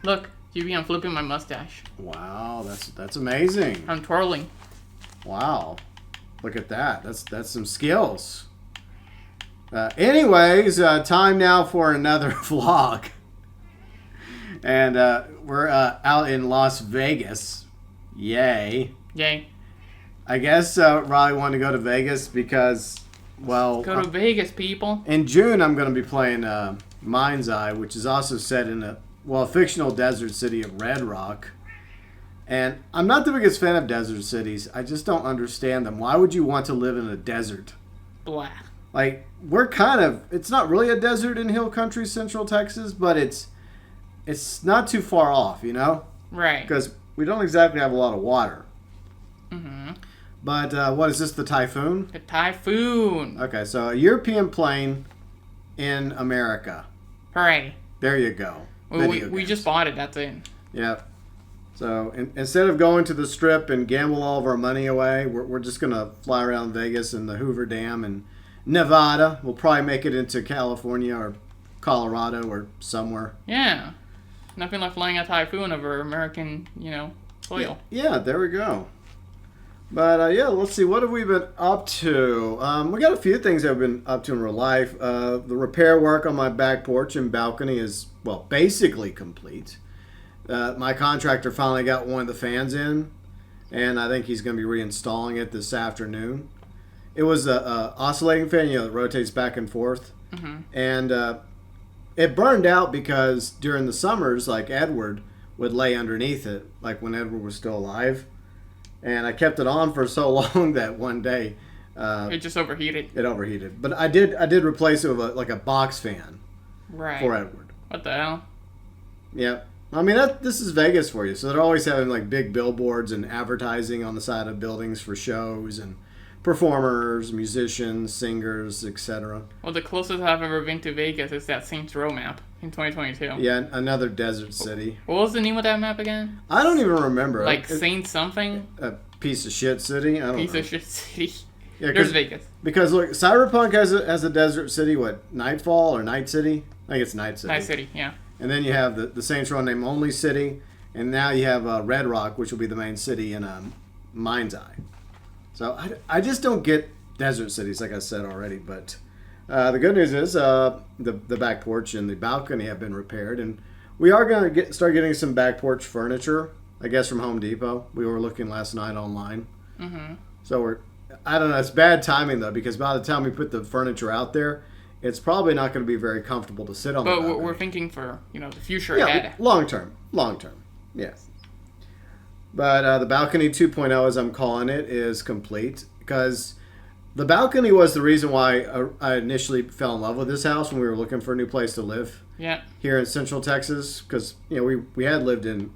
Look, GB, I'm flipping my mustache. Wow, that's amazing. I'm twirling. Wow, look at that. That's some skills. Anyways, time now for another vlog. And we're out in Las Vegas. Yay. Yay. I guess Riley wanted to go to Vegas because, well... Go to Vegas, people. In June, I'm going to be playing Mind's Eye, which is also set in a fictional desert city of Red Rock. And I'm not the biggest fan of desert cities. I just don't understand them. Why would you want to live in a desert? Blah. Like, we're kind of... It's not really a desert in Hill Country, Central Texas, but it's not too far off, you know? Right. Because we don't exactly have a lot of water. Mm-hmm. But what is this, the Typhoon? The Typhoon. Okay, so a European plane in America. Hooray. There you go. We just bought it, that's it. Yep. So instead of going to the Strip and gamble all of our money away, we're just going to fly around Vegas and the Hoover Dam and Nevada. We'll probably make it into California or Colorado or somewhere. Yeah. Nothing like flying a Typhoon over American, soil. Yeah, there we go. But, yeah, let's see. What have we been up to? We got a few things I've been up to in real life. The repair work on my back porch and balcony is, well, basically complete. My contractor finally got one of the fans in, and I think he's going to be reinstalling it this afternoon. It was a oscillating fan, that rotates back and forth. Mm-hmm. And it burned out because during the summers, like Edward would lay underneath it, like when Edward was still alive. And I kept it on for so long that one day it just overheated. It overheated, but I did replace it with a box fan, right, for Edward. What the hell? Yep. I mean this is Vegas for you. So they're always having like big billboards and advertising on the side of buildings for shows and performers, musicians, singers, etc. Well, the closest I've ever been to Vegas is that Saints Row map in 2022. Yeah, another desert city. What was the name of that map again? I don't even remember. Like Saint something? A piece of shit city? I don't know. Piece of shit city. Yeah, there's Vegas. Because look, Cyberpunk has a desert city, what, Nightfall or Night City? I think it's Night City. Night City, yeah. And then you have the Saints Row name only city, and now you have Red Rock, which will be the main city in Mind's Eye. So I just don't get desert cities, like I said already. But the good news is the back porch and the balcony have been repaired, and we are going to start getting some back porch furniture, I guess, from Home Depot. We were looking last night online. Mm-hmm. So I don't know, it's bad timing, though, because by the time we put the furniture out there, it's probably not going to be very comfortable to sit on. But we're thinking for, the future ahead. Long term, yes. But the balcony 2.0, as I'm calling it, is complete because the balcony was the reason why I initially fell in love with this house when we were looking for a new place to live. Yeah. Here in Central Texas, because we had lived in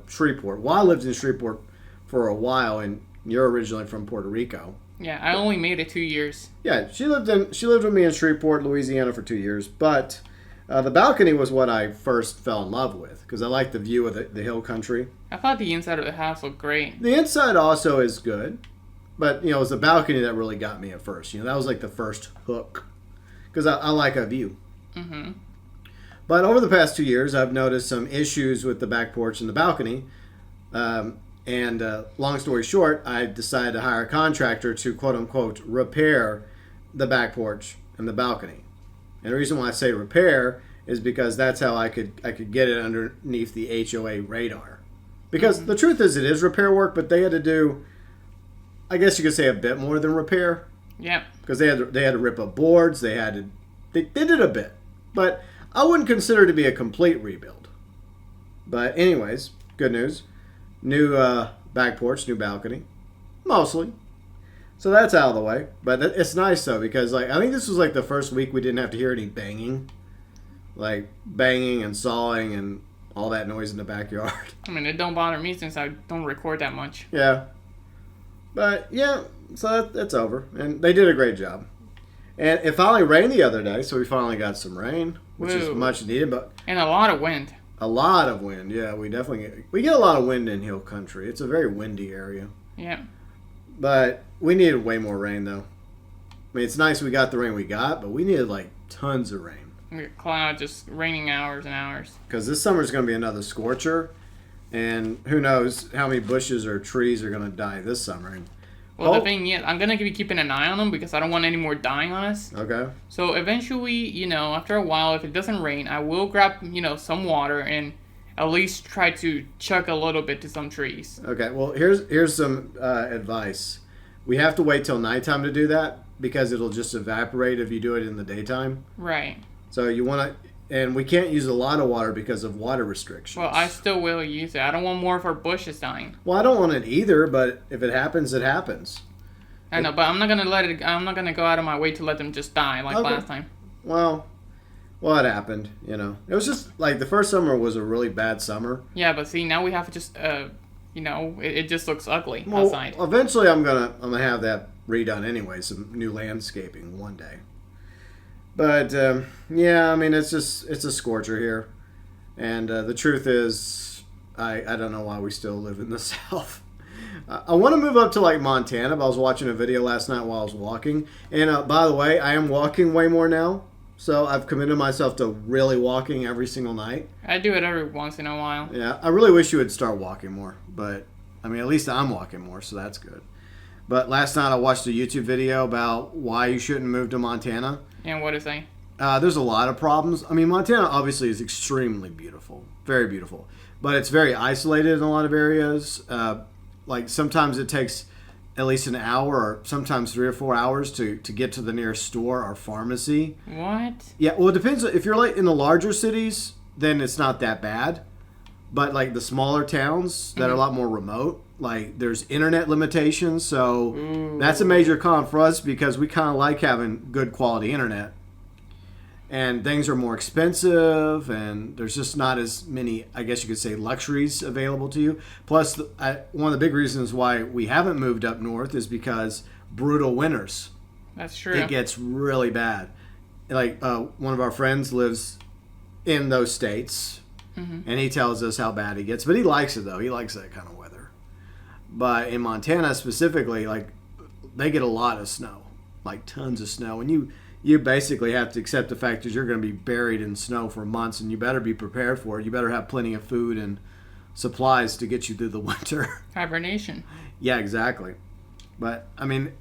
Shreveport. Well, I lived in Shreveport for a while, and you're originally from Puerto Rico. Yeah, I only made it 2 years. Yeah, she lived with me in Shreveport, Louisiana, for 2 years. But the balcony was what I first fell in love with because I liked the view of the hill country. I thought the inside of the house looked great. The inside also is good, but it was the balcony that really got me at first. That was like the first hook because I like a view. Mm-hmm. But over the past 2 years, I've noticed some issues with the back porch and the balcony. And long story short, I decided to hire a contractor to, quote-unquote, repair the back porch and the balcony. And the reason why I say repair is because that's how I could get it underneath the HOA radar. Because the truth is, it is repair work, but they had to do, I guess you could say, a bit more than repair. Yeah. Because they had to rip up boards. They did a bit. But I wouldn't consider it to be a complete rebuild. But anyways, good news. New back porch, new balcony. Mostly. So that's out of the way. But it's nice, though, because I think this was the first week we didn't have to hear any banging. Like banging and sawing and all that noise in the backyard. I mean, it don't bother me since I don't record that much. Yeah. But, yeah, so that's over. And they did a great job. And it finally rained the other day, so we finally got some rain, which is much needed. And a lot of wind. A lot of wind, yeah. We definitely get a lot of wind in hill country. It's a very windy area. Yeah. But we needed way more rain, though. I mean, it's nice we got the rain we got, but we needed, tons of rain. We get cloud just raining hours and hours. Because this summer is going to be another scorcher, and who knows how many bushes or trees are going to die this summer. And Well, the thing is, I'm gonna be keeping an eye on them because I don't want any more dying on us. Okay. So eventually, after a while, if it doesn't rain, I will grab, some water and at least try to chuck a little bit to some trees. Okay. Well, here's some advice. We have to wait till nighttime to do that because it'll just evaporate if you do it in the daytime. Right. So you want to, and we can't use a lot of water because of water restrictions. Well, I still will use it. I don't want more of our bushes dying. Well, I don't want it either, but if it happens, it happens. I know, but I'm not gonna I'm not gonna go out of my way to let them just die like last time. Well, it happened. It was just like the first summer was a really bad summer. Yeah, but see, now we have just it just looks ugly outside. Eventually, I'm gonna have that redone anyway. Some new landscaping one day. But yeah, I mean, it's a scorcher here, and the truth is, I don't know why we still live in the South. I want to move up to like Montana, but I was watching a video last night while I was walking, and by the way, I am walking way more now. So I've committed myself to really walking every single night. I do it every once in a while. Yeah, I really wish you would start walking more, but I mean, at least I'm walking more, so that's good. But last night I watched a YouTube video about why you shouldn't move to Montana. And what is it? There's a lot of problems. I mean, Montana obviously is extremely beautiful, very beautiful, but it's very isolated in a lot of areas. Like sometimes it takes at least an hour or sometimes 3 or 4 hours to get to the nearest store or pharmacy. What? Yeah, well, it depends. If you're like in the larger cities, then it's not that bad. But like the smaller towns that are a lot more remote, like there's internet limitations. So that's a major con for us because we kind of like having good quality internet. And things are more expensive, and there's just not as many, I guess you could say, luxuries available to you. Plus, one of the big reasons why we haven't moved up north is because brutal winters. That's true. It gets really bad. Like, one of our friends lives in those states, and he tells us how bad it gets. But he likes it, though. He likes that kind of weather. But in Montana specifically, like, they get a lot of snow, like tons of snow. And you basically have to accept the fact that you're going to be buried in snow for months, and you better be prepared for it. You better have plenty of food and supplies to get you through the winter. Hibernation. Yeah, exactly. But I mean,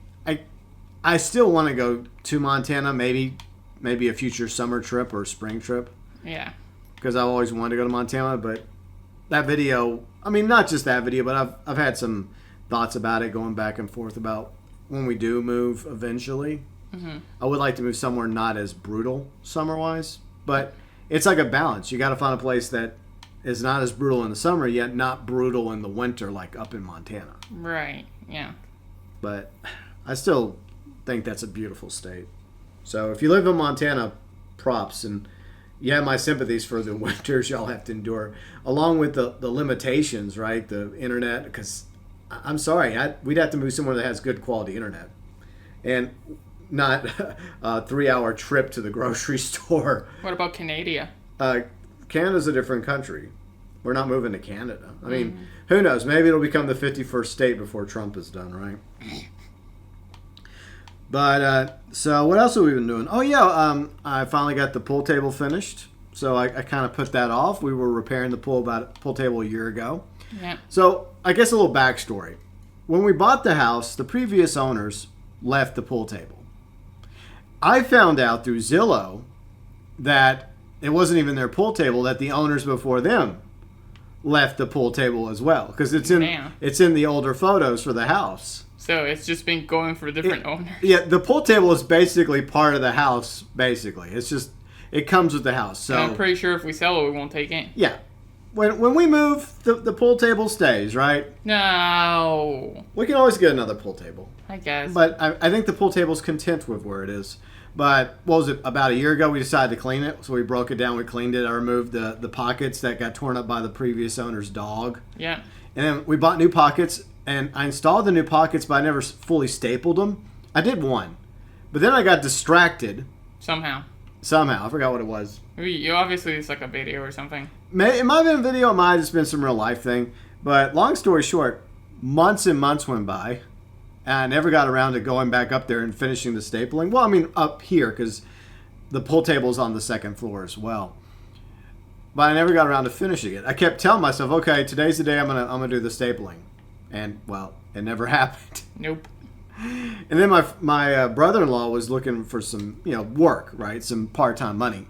I still want to go to Montana, maybe a future summer trip or spring trip. Yeah. Because I've always wanted to go to Montana, but that video, I mean, not just that video, but I've had some thoughts about it going back and forth about when we do move eventually. I would like to move somewhere not as brutal summer-wise, but it's like a balance. You got to find a place that is not as brutal in the summer, yet not brutal in the winter, like up in Montana. Right, yeah. But I still think that's a beautiful state. So if you live in Montana, props, and you have my sympathies for the winters y'all have to endure, along with the limitations, right? The internet, because I'm sorry, we'd have to move somewhere that has good quality internet. And not a 3-hour trip to the grocery store. What about Canada? Canada's a different country. We're not moving to Canada. I mean, who knows? Maybe it'll become the 51st state before Trump is done, right? But, so what else have we been doing? Oh, yeah, I finally got the pool table finished. So I kind of put that off. We were repairing the pool table a year ago. Yeah. So I guess a little backstory. When we bought the house, the previous owners left the pool table. I found out through Zillow that it wasn't even their pool table, that the owners before them left the pool table as well, because it's in the older photos for the house. So it's just been going for different owners. Yeah, the pool table is basically part of the house. Basically, it comes with the house. So and I'm pretty sure if we sell it, we won't take it. Yeah, when we move, the pool table stays, right? No. We can always get another pool table, I guess. but I think the pool table's content with where it is. But what was it, about a year ago we decided to clean it, so we broke it down, we cleaned it, I removed the pockets that got torn up by the previous owner's dog. Yeah. And then we bought new pockets, and I installed the new pockets, but I never fully stapled them. I did one. But then I got distracted. Somehow. I forgot what it was. You obviously, it's like a video or something. It might have been a video, it might have just been some real life thing. But long story short, months and months went by. And I never got around to going back up there and finishing the stapling. Well, I mean, up here, because the pool table's on the second floor as well. But I never got around to finishing it. I kept telling myself, okay, today's the day I'm gonna do the stapling, and well, it never happened. Nope. And then my brother-in-law was looking for some work, right, some part-time money.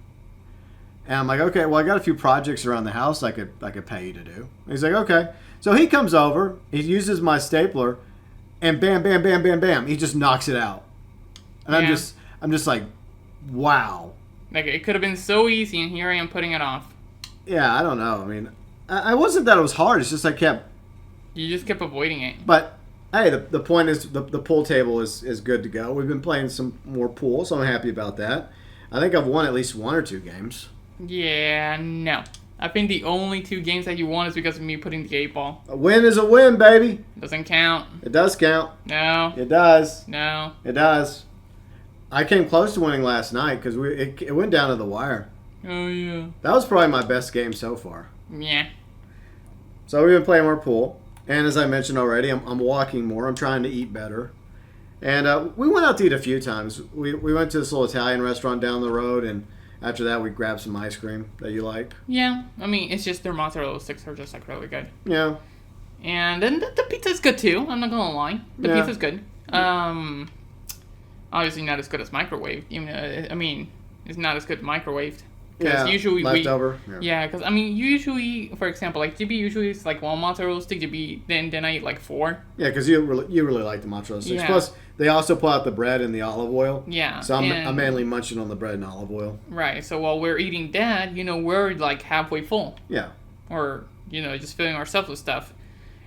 And I'm like, okay, well, I got a few projects around the house I could pay you to do. And he's like, okay. So he comes over, he uses my stapler, and bam, bam, bam, bam, bam, he just knocks it out. And Yeah. I'm just like, wow. Like, it could have been so easy, and here I am putting it off. Yeah, I don't know. I mean, I wasn't that it was hard. It's just I kept. You just kept avoiding it. But hey, the point is the pool table is good to go. We've been playing some more pool, so I'm happy about that. I think I've won at least 1 or 2 games. Yeah, no. I think the only 2 games that you won is because of me putting the 8-ball. A win is a win, baby. Doesn't count. It does count. No. It does. No. It does. I came close to winning last night because it went down to the wire. Oh, yeah. That was probably my best game so far. Yeah. So we've been playing more pool. And as I mentioned already, I'm walking more. I'm trying to eat better. And we went out to eat a few times. We went to this little Italian restaurant down the road, and after that we grabbed some ice cream that you like. Yeah. I mean, it's just their mozzarella sticks are just, like, really good. Yeah. And then the pizza's good, too. I'm not gonna lie. The Yeah. pizza's good. Obviously not as good as microwave. Even, I mean, it's not as good microwaved. Yeah, usually leftover. Yeah, because, I mean, usually, for example, like, GB usually is, like, 1 mozzarella stick, GB, then I eat, like, 4. Yeah, because you really like the mozzarella sticks. Yeah. Plus, they also put out the bread and the olive oil. Yeah. So I'm mainly munching on the bread and olive oil. Right, so while we're eating that, we're, like, halfway full. Yeah. Or, just filling ourselves with stuff.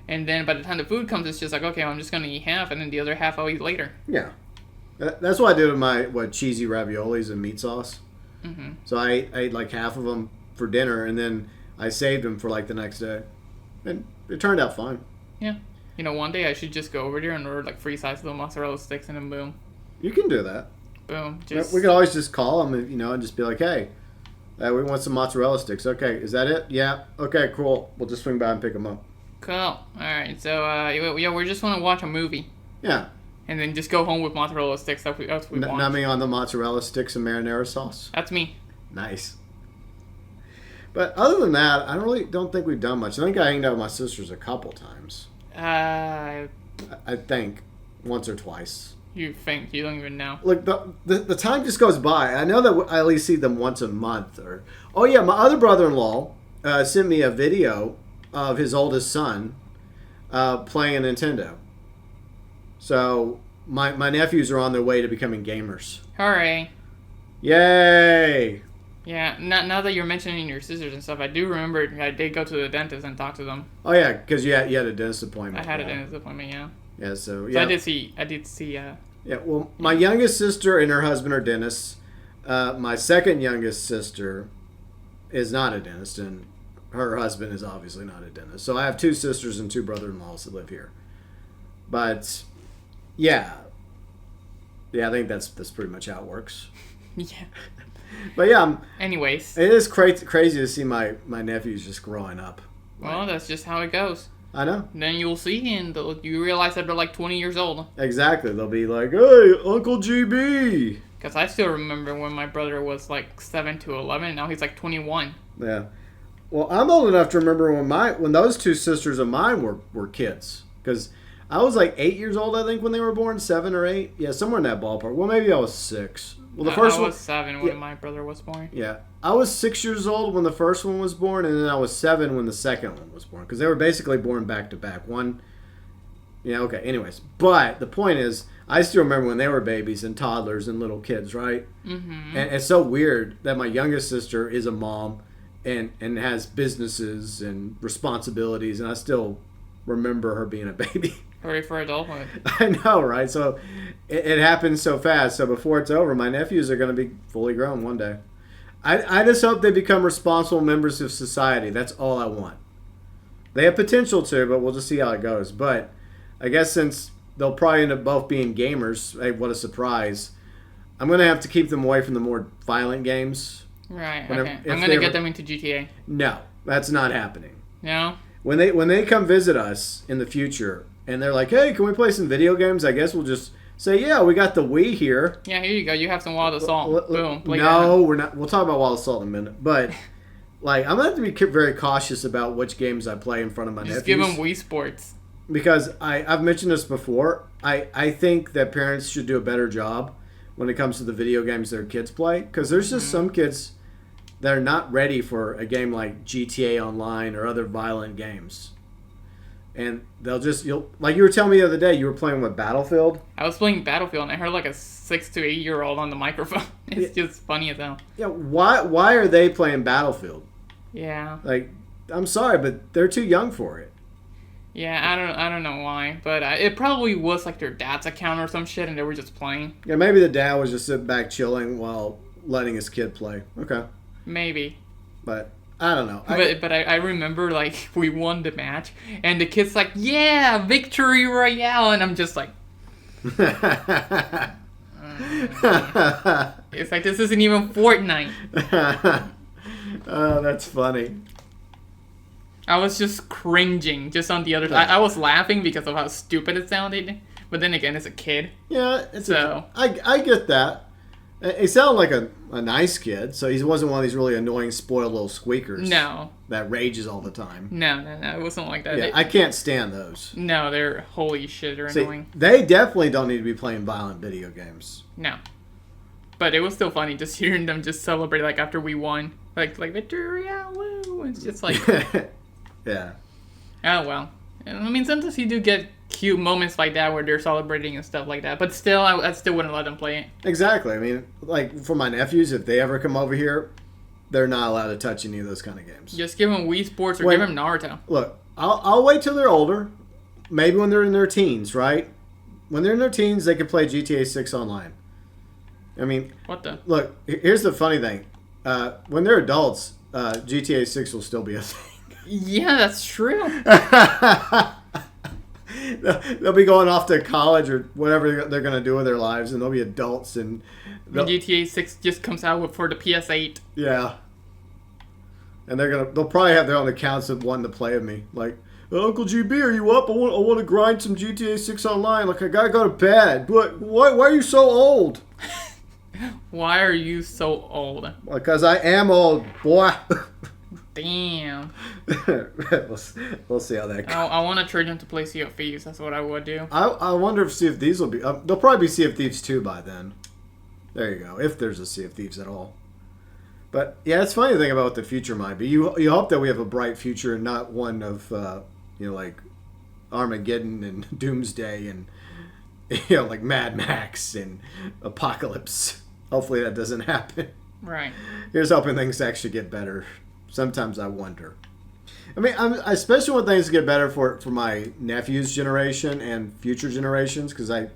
And then by the time the food comes, it's just like, okay, I'm just going to eat half, and then the other half I'll eat later. Yeah. That's what I did with my, cheesy raviolis and meat sauce. Mm-hmm. So I ate like half of them for dinner, and then I saved them for like the next day. And it turned out fine. Yeah. One day I should just go over there and order like free size little mozzarella sticks, and then boom. You can do that. Boom. We could always just call them, and just be like, hey, we want some mozzarella sticks. Okay, is that it? Yeah. Okay, cool. We'll just swing by and pick them up. Cool. All right. So, we just want to watch a movie. Yeah. And then just go home with mozzarella sticks. That's what we want. Numbing on the mozzarella sticks and marinara sauce. That's me. Nice. But other than that, I don't think we've done much. I think I hanged out with my sisters a couple times. I think once or twice. You think? You don't even know. Look, the time just goes by. I know that I at least see them once a month. Oh yeah, my other brother-in-law sent me a video of his oldest son playing a Nintendo. So my nephews are on their way to becoming gamers. Hooray! Yay! Yeah. Now that you're mentioning your sisters and stuff, I do remember I did go to the dentist and talk to them. Oh yeah, because you had a dentist appointment. I had a dentist appointment. Yeah. Yeah. So I did see. Yeah. Well, my youngest sister and her husband are dentists. My second youngest sister is not a dentist, and her husband is obviously not a dentist. So I have 2 sisters and 2 brother-in-laws that live here. But yeah, I think that's pretty much how it works. Yeah. But yeah, anyways, it is crazy to see my nephews just growing up. Well, that's just how it goes. I know. Then you'll see, and you realize that they're like 20 years old. Exactly. They'll be like, "Hey, Uncle GB." Because I still remember when my brother was like 7 to 11, and now he's like 21. Yeah. Well, I'm old enough to remember when those 2 sisters of mine were kids. Because I was like 8 years old, I think, when they were born. 7 or 8. Yeah, somewhere in that ballpark. Well, maybe I was 6. Well, I was 7 when my brother was born. Yeah. I was 6 years old when the first one was born, and then I was 7 when the second one was born. Because they were basically born back to back. One. Yeah, okay. Anyways. But the point is, I still remember when they were babies and toddlers and little kids, right? Mm-hmm. And it's so weird that my youngest sister is a mom and has businesses and responsibilities, and I still remember her being a baby. Ready for adulthood. I know, right? So it happens so fast. So before it's over, my nephews are going to be fully grown one day. I just hope they become responsible members of society. That's all I want. They have potential to, but we'll just see how it goes. But I guess since they'll probably end up both being gamers, hey, what a surprise, I'm going to have to keep them away from the more violent games. Right, okay. I'm going to get them into GTA. No, that's not happening. No? When they come visit us in the future, and they're like, hey, can we play some video games? I guess we'll just So yeah, we got the Wii here. Yeah, here you go. You have some Wild Assault. Boom. Play No, we're not. We'll talk about Wild Assault in a minute. But like, I'm gonna have to be very cautious about which games I play in front of my nephews. Just give them Wii Sports. Because I've mentioned this before. I think that parents should do a better job when it comes to the video games their kids play. Because there's just some kids that are not ready for a game like GTA Online or other violent games. And they'll just, like you were telling me the other day, you were playing with Battlefield. I was playing Battlefield and I heard like a 6 to 8 year old on the microphone. It's just funny as hell. Yeah, why are they playing Battlefield? Yeah. Like, I'm sorry, but they're too young for it. Yeah, I don't know why, but it probably was like their dad's account or some shit, and they were just playing. Yeah, maybe the dad was just sitting back chilling while letting his kid play. Okay. Maybe. But I don't know. But I remember, like, we won the match, and the kid's like, yeah, victory royale, and I'm just like... It's like, this isn't even Fortnite. Oh, that's funny. I was just cringing, just on the other side. I was laughing because of how stupid it sounded, but then again, it's a kid. Yeah, I get that. He sounded like a nice kid, so he wasn't one of these really annoying, spoiled little squeakers. No. That rages all the time. No, it wasn't like that. Yeah, I can't stand those. No, they're holy shit, they're annoying. They definitely don't need to be playing violent video games. No. But it was still funny just hearing them just celebrate, like, after we won. Like victory royale, woo! It's just like... Yeah. Oh, well. I mean, sometimes you do get cute moments like that where they're celebrating and stuff like that. But still, I still wouldn't let them play it. Exactly. I mean, like, for my nephews, if they ever come over here, they're not allowed to touch any of those kind of games. Just give them Wii Sports or give them Naruto. Look, I'll wait till they're older. Maybe when they're in their teens, right? When they're in their teens, they can play GTA 6 online. I mean... What the? Look, here's the funny thing. When they're adults, GTA 6 will still be a thing. Yeah, that's true. They'll be going off to college or whatever they're going to do with their lives, and they'll be adults. And when GTA 6 just comes out for the PS8. Yeah. And they'll probably have their own accounts of wanting to play with me. Like, Uncle GB, are you up? I want to grind some GTA 6 online. Like, I got to go to bed. But why are you so old? Why are you so old? Because I am old, boy. Damn. We'll see how that goes. I want to trade him to play Sea of Thieves. That's what I would do. I wonder if Sea of Thieves will be... there'll probably be Sea of Thieves 2 by then. There you go. If there's a Sea of Thieves at all. But, yeah, it's funny to think about what the future might be. You hope that we have a bright future and not one of, like Armageddon and Doomsday and, like Mad Max and Apocalypse. Hopefully that doesn't happen. Right. Here's hoping things actually get better. Sometimes I wonder. I mean, especially when things get better for my nephew's generation and future generations, because I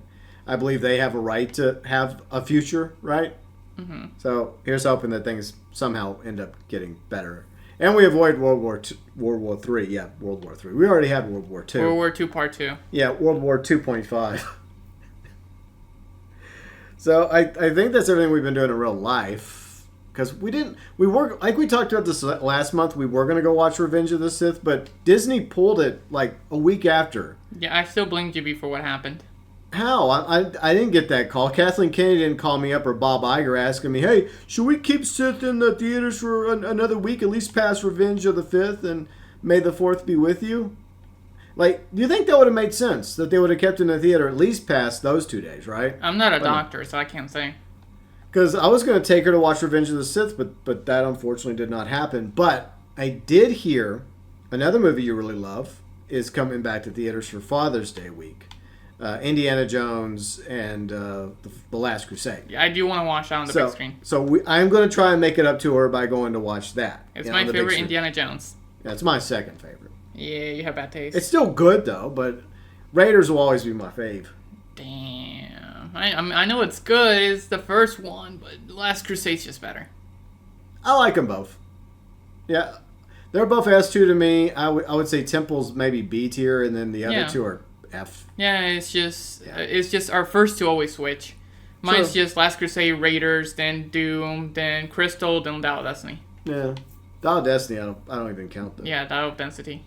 believe they have a right to have a future, right? Mm-hmm. So here's hoping that things somehow end up getting better. And we avoid World War III. Yeah, World War III. We already had World War II. World War II Part 2. Yeah, World War 2.5. So I think that's everything we've been doing in real life. Because we were, like we talked about this last month, we were going to go watch Revenge of the Sith, but Disney pulled it like a week after. Yeah, I still blame GB for what happened. How? I didn't get that call. Kathleen Kennedy didn't call me up, or Bob Iger asking me, hey, should we keep Sith in the theaters for another week, at least past Revenge of the Fifth, and May the 4th be with you? Like, do you think that would have made sense, that they would have kept in the theater at least past those 2 days, right? I'm not a doctor, so I can't say. Because I was going to take her to watch Revenge of the Sith, but that unfortunately did not happen. But I did hear another movie you really love is coming back to theaters for Father's Day week. Indiana Jones and The Last Crusade. Yeah, I do want to watch that on the big screen. So I'm going to try and make it up to her by going to watch that. It's my favorite Indiana Jones. Yeah, it's my second favorite. Yeah, you have bad taste. It's still good, though, but Raiders will always be my fave. Damn. I know it's good. It's the first one, but Last Crusade's just better. I like them both. Yeah, they're both S2 to me. I would say Temple's maybe B tier, and then the other two are F. Yeah, it's just our first 2 always switch. Mine's just Last Crusade, Raiders, then Doom, then Crystal, then Dial of Destiny. Yeah, Dial of Destiny. I don't even count that. Yeah, Dial of Density.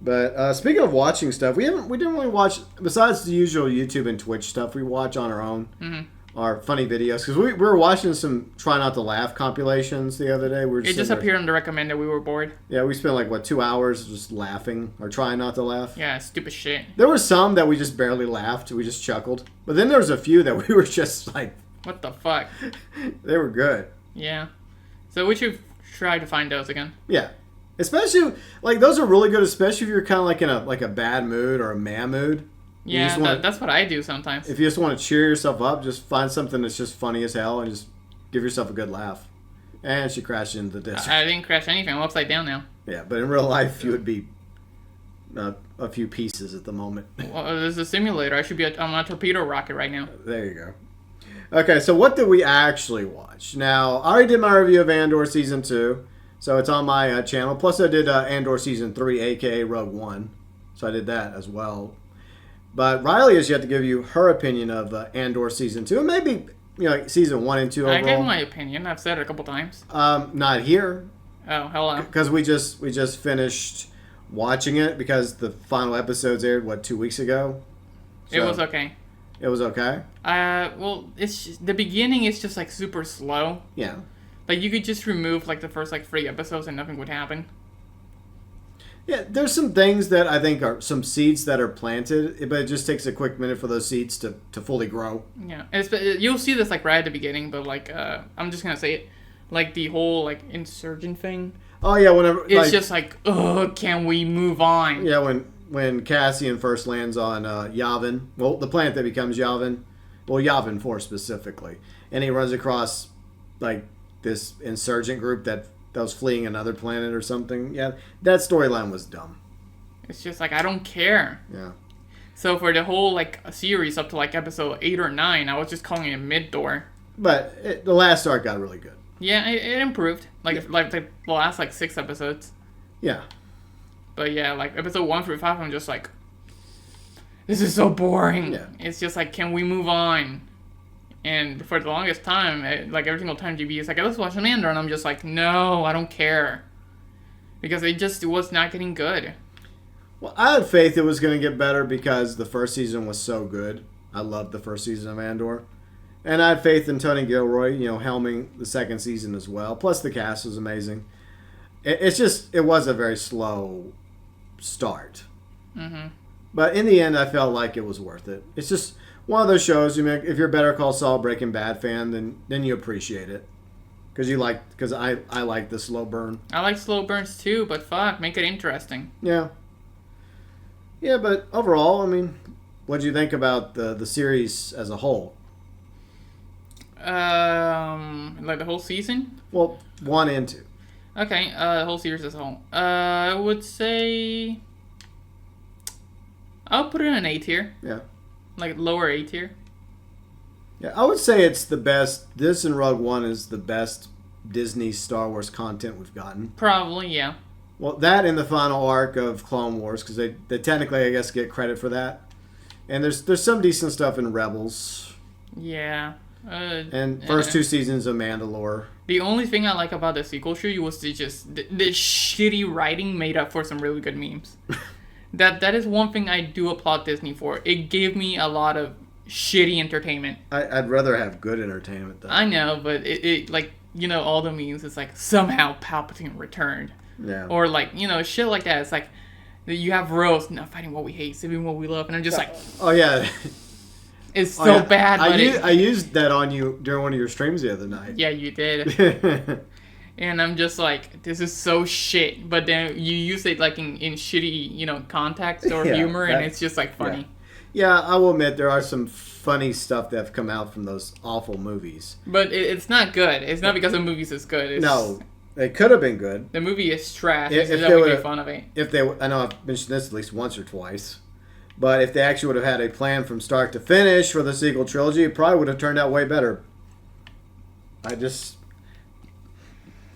But speaking of watching stuff, we didn't really watch besides the usual YouTube and Twitch stuff. We watch on our own. Our funny videos because we were watching some try not to laugh compilations the other day. It just appeared on the recommended. We were bored. Yeah, we spent like 2 hours just laughing or trying not to laugh. Yeah, stupid shit. There were some that we just barely laughed. We just chuckled. But then there was a few that we were just like, what the fuck? They were good. Yeah. So we should try to find those again. Yeah. Especially like those are really good, especially if you're kind of like in a bad mood or a mad mood. Yeah, that's what I do sometimes. If you just want to cheer yourself up, just find something that's just funny as hell and just give yourself a good laugh. And she crashed into the disc. I didn't crash anything. I'm upside down now. Yeah, but in real life, you would be a few pieces at the moment. Well, there's a simulator. I'm a torpedo rocket right now. There you go. Okay, so what did we actually watch? Now, I already did my review of Andor Season 2, so it's on my channel. Plus, I did Andor Season 3, a.k.a. Rogue One. So I did that as well. But Riley has yet to give you her opinion of Andor Season 2. And maybe, Season 1 and 2 overall. I gave my opinion. I've said it a couple times. Not here. Oh, hello. Because we just finished watching it because the final episodes aired, 2 weeks ago? So it was okay. It was okay? Well, the beginning is just, super slow. Yeah. Like, you could just remove, the first, 3 episodes and nothing would happen. Yeah, there's some things that I think are some seeds that are planted, but it just takes a quick minute for those seeds to fully grow. Yeah, you'll see this right at the beginning, but I'm just gonna say it, the whole insurgent thing. Oh yeah, whenever it's just can we move on? Yeah, when Cassian first lands on Yavin, well, the planet that becomes Yavin, Yavin 4 specifically, and he runs across this insurgent group that was fleeing another planet or something. Yeah, that storyline was dumb. It's just I don't care. Yeah. So for the whole series up to episode 8 or 9, I was just calling it mid-door. But the last arc got really good. Yeah, it improved. The last 6 episodes. Yeah. But yeah, episode 1 through 5, I'm just this is so boring. Yeah. It's just can we move on? And for the longest time, every single time GB is let's watch an Andor, and I'm just no, I don't care. Because it was not getting good. Well, I had faith it was going to get better because the first season was so good. I loved the first season of Andor. And I had faith in Tony Gilroy, helming the second season as well. Plus the cast was amazing. It was a very slow start. Mm-hmm. But in the end, I felt like it was worth it. It's just one of those shows. If you're a Better Call Saul Breaking Bad fan, then you appreciate it because I like the slow burn. I like slow burns too, but fuck, make it interesting. Yeah. Yeah, but overall, what do you think about the series as a whole? The whole season? Well, 1 and 2. Okay, the whole series as a whole. I would say I'll put it in an A tier. Yeah. Lower A tier. Yeah, I would say it's the best. This and Rogue One is the best Disney Star Wars content we've gotten. Probably, yeah. Well, that and the final arc of Clone Wars, because they technically, I guess, get credit for that. And there's some decent stuff in Rebels. Yeah. And first 2 seasons of Mandalore. The only thing I like about the sequel trilogy was the shitty writing made up for some really good memes. That is one thing I do applaud Disney for. It gave me a lot of shitty entertainment. I'd rather have good entertainment, though. I know, but it all the memes, it's somehow Palpatine returned. Yeah. Or shit like that. It's you have Rose not fighting what we hate, saving what we love, and I'm just oh yeah. It's so bad. I used that on you during one of your streams the other night. Yeah, you did. And I'm just this is so shit. But then you use it in shitty, context or humor, and it's just funny. Yeah, I will admit there are some funny stuff that have come out from those awful movies. But it's not good. It's not because the movies is good. No, it could have been good. The movie is trash. If they make fun of it. I know I've mentioned this at least once or twice. But if they actually would have had a plan from start to finish for the sequel trilogy, it probably would have turned out way better. I just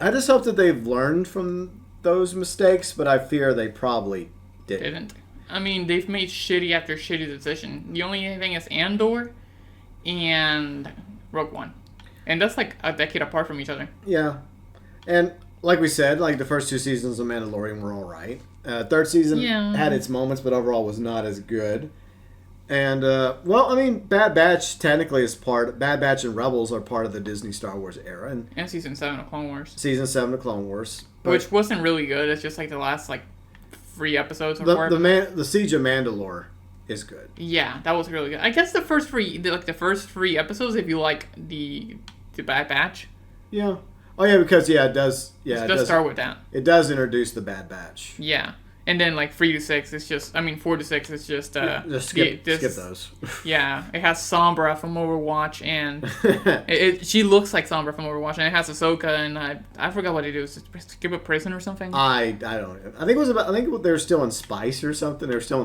hope that they've learned from those mistakes, but I fear they probably didn't. They've made shitty after shitty decision. The only thing is Andor and Rogue One. And that's a decade apart from each other. Yeah. And like we said, like the first 2 seasons of Mandalorian were all right. Third season had its moments, but overall was not as good. And well, I mean, Bad Batch technically is Bad Batch and Rebels are part of the Disney Star Wars era, and season 7 of Clone Wars. Season 7 of Clone Wars, which wasn't really good. It's just like the last like 3 episodes. Or the Siege of Mandalore is good. Yeah, that was really good. I guess the first 3 episodes, if you like the Bad Batch. Yeah. Oh yeah, because it does. Yeah, it does start with that. It does introduce the Bad Batch. Yeah. And then, like, 4 to 6, it's just skip those. Yeah, it has Sombra from Overwatch, and she looks like Sombra from Overwatch, and it has Ahsoka, and I forgot what it is. Skip a prison or something. I don't know. I think they're still in spice or something. They're still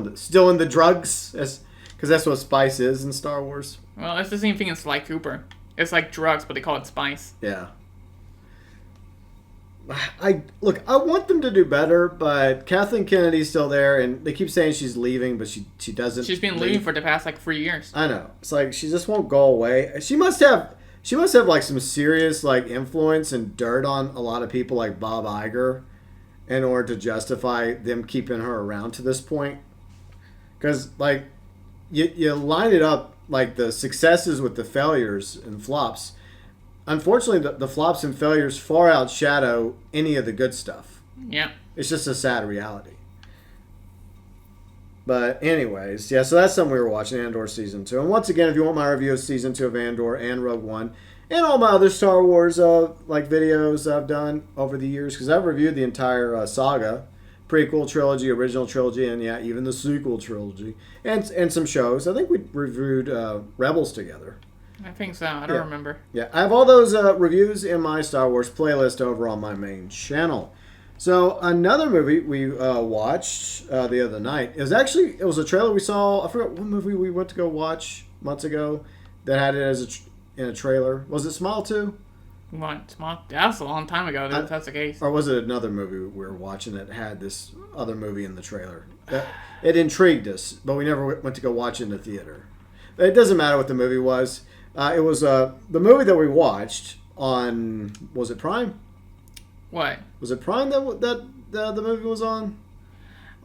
in the drugs, because that's what spice is in Star Wars. Well, it's the same thing as Sly Cooper. It's like drugs, but they call it spice. Yeah. I want them to do better, but Kathleen Kennedy's still there, and they keep saying she's leaving, but she doesn't. She's been leaving for the past like 3 years. I know. It's like she just won't go away. She must have like some serious like influence and dirt on a lot of people like Bob Iger, in order to justify them keeping her around to this point. Because like you line it up like the successes with the failures and flops. Unfortunately, the flops and failures far outshadow any of the good stuff. Yeah. It's just a sad reality. But anyways, yeah, so that's something we were watching, Andor Season 2. And once again, if you want my review of Season 2 of Andor and Rogue One, and all my other Star Wars like videos I've done over the years, because I've reviewed the entire saga, prequel trilogy, original trilogy, and yeah, even the sequel trilogy, and some shows. I think we reviewed Rebels together. I think so. I don't remember. Yeah, I have all those reviews in my Star Wars playlist over on my main channel. So another movie we watched the other night, it was a trailer we saw. I forgot what movie we went to go watch months ago that had it in a trailer. Was it Smile 2? What? Smile? That was a long time ago. That's the case. Or was it another movie we were watching that had this other movie in the trailer? It intrigued us, but we never went to go watch it in the theater. It doesn't matter what the movie was. It was the movie that we watched on. Was it Prime? What? Was it Prime that the movie was on?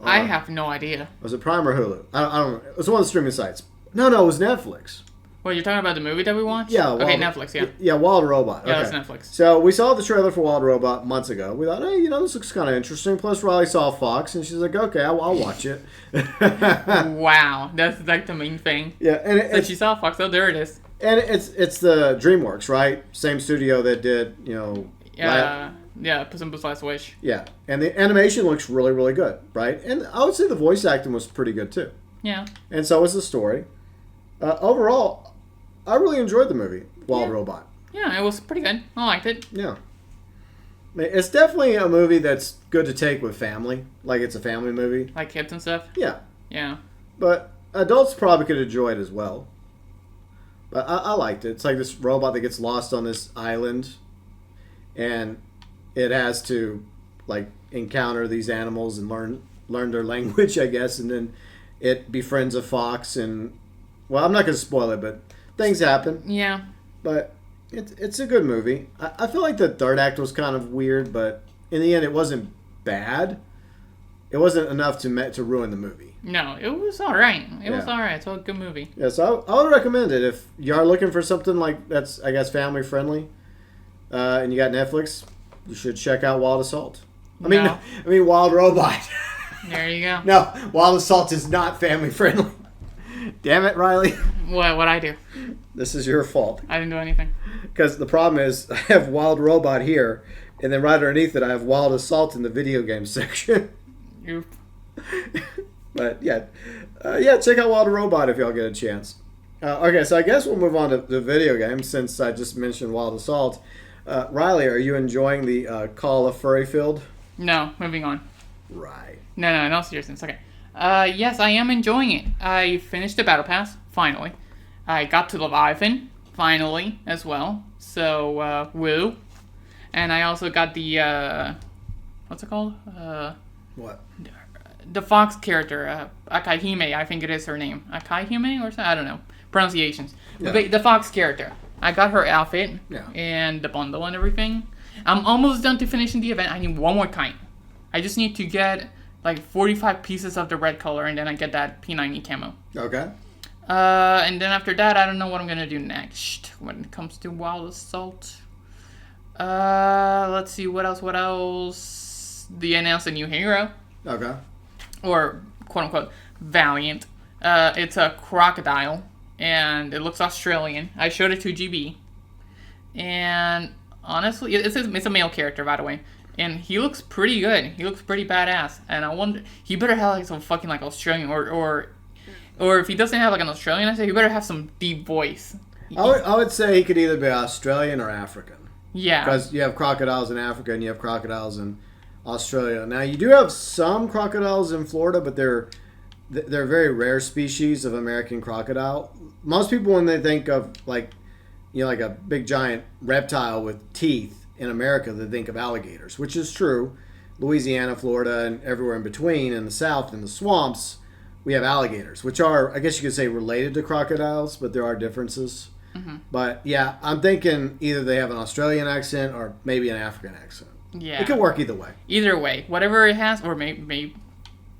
I have no idea. Was it Prime or Hulu? I don't know. It was one of the streaming sites. No, it was Netflix. Well, you're talking about the movie that we watched? Yeah. Netflix, yeah. Yeah, Wild Robot. Yeah, okay. that's Netflix. So we saw the trailer for Wild Robot months ago. We thought, hey, this looks kind of interesting. Plus, Riley saw Fox, and she's like, okay, I'll watch it. Wow. That's like the main thing. Yeah. And so she saw Fox. Oh, there it is. And it's the DreamWorks, right? Same studio that did, Yeah, Puss in Boots' Last Wish. Yeah, and the animation looks really, really good, right? And I would say the voice acting was pretty good, too. Yeah. And so was the story. Overall, I really enjoyed the movie, Wild Robot. Yeah, it was pretty good. I liked it. Yeah. It's definitely a movie that's good to take with family. Like, it's a family movie. Like kids and stuff? Yeah. Yeah. But adults probably could enjoy it as well. But I liked it. It's like this robot that gets lost on this island. And it has to, like, encounter these animals and learn their language, I guess. And then it befriends a fox. And, well, I'm not going to spoil it, but things happen. Yeah. But it's a good movie. I feel like the third act was kind of weird, but in the end, it wasn't bad. It wasn't enough to ruin the movie. No, it was all right. It was all right. It's a good movie. Yeah, so I would recommend it if you are looking for something like that's, I guess, family friendly, and you got Netflix. You should check out Wild Assault. I mean Wild Robot. There you go. No, Wild Assault is not family friendly. Damn it, Riley. What I do? This is your fault. I didn't do anything. Because the problem is, I have Wild Robot here, and then right underneath it, I have Wild Assault in the video game section. But yeah, check out Wild Robot if y'all get a chance. Okay, so I guess we'll move on to the video games since I just mentioned Wild Assault. Riley, are you enjoying the Call of Furryfield? No, moving on. Right. No seriousness. Okay. Yes, I am enjoying it. I finished the Battle Pass, finally. I got to Leviathan, finally, as well. So, woo. And I also got the, what's it called? What? The Fox character, Akahime, I think it is her name. Akahime or something? I don't know. Pronunciations. Yeah. The Fox character. I got her outfit and the bundle and everything. I'm almost done to finishing the event. I need one more kite. I just need to get like 45 pieces of the red color, and then I get that P90 camo. Okay. And then after that, I don't know what I'm gonna do next when it comes to Wild Assault. Let's see, what else? They announced a new hero. Okay. Or quote-unquote Valiant. It's a crocodile, and it looks Australian. I showed it to GB. And honestly, it's a male character, by the way. And he looks pretty good. He looks pretty badass. And I wonder, he better have like some fucking like Australian, or if he doesn't have like an Australian accent, he better have some deep voice. I would say he could either be Australian or African. Yeah. Because you have crocodiles in Africa and you have crocodiles in Australia. Now, you do have some crocodiles in Florida, but they're very rare species of American crocodile. Most people, when they think of like a big giant reptile with teeth in America, they think of alligators, which is true. Louisiana, Florida, and everywhere in between, in the South, in the swamps, we have alligators, which are, I guess you could say, related to crocodiles, but there are differences. Mm-hmm. But yeah, I'm thinking either they have an Australian accent or maybe an African accent. Yeah. It could work either way. Either way. Whatever it has, or maybe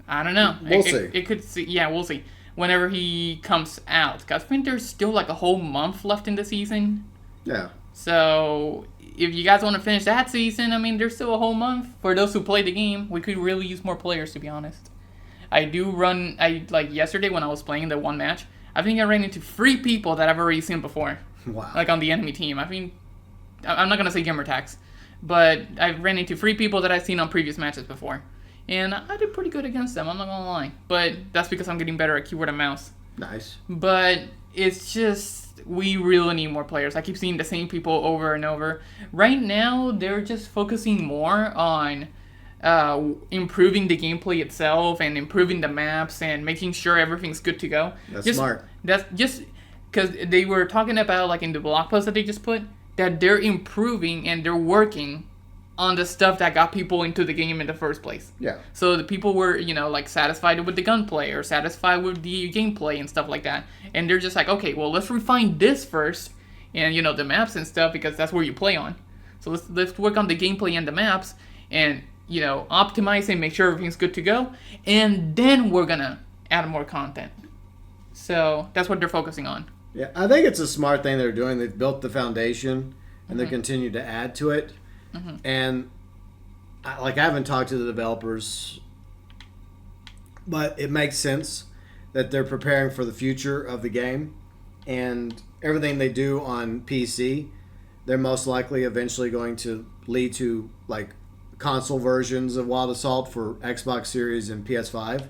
I don't know. We'll see. It could see. Yeah, we'll see. Whenever he comes out. Because I think there's still like a whole month left in the season. Yeah. So if you guys want to finish that season, I mean, there's still a whole month. For those who play the game, we could really use more players, to be honest. Like yesterday when I was playing the one match, I think I ran into 3 people that I've already seen before. Wow. Like on the enemy team. I mean, I'm not going to say gamer tags, but I ran into 3 people that I've seen on previous matches before. And I did pretty good against them, I'm not going to lie. But that's because I'm getting better at keyboard and mouse. Nice. But it's just, we really need more players. I keep seeing the same people over and over. Right now, they're just focusing more on improving the gameplay itself and improving the maps and making sure everything's good to go. That's smart. That's just because they were talking about, like in the blog post that they just put, that they're improving and they're working on the stuff that got people into the game in the first place. Yeah. So the people were, like satisfied with the gunplay or satisfied with the gameplay and stuff like that. And they're just like, okay, well, let's refine this first and, the maps and stuff, because that's where you play on. So let's work on the gameplay and the maps and, optimize and make sure everything's good to go. And then we're going to add more content. So that's what they're focusing on. Yeah, I think it's a smart thing they're doing. They've built the foundation and they continue to add to it. Mm-hmm. And I haven't talked to the developers, but it makes sense that they're preparing for the future of the game, and everything they do on PC, they're most likely eventually going to lead to like console versions of Wild Assault for Xbox Series and PS5,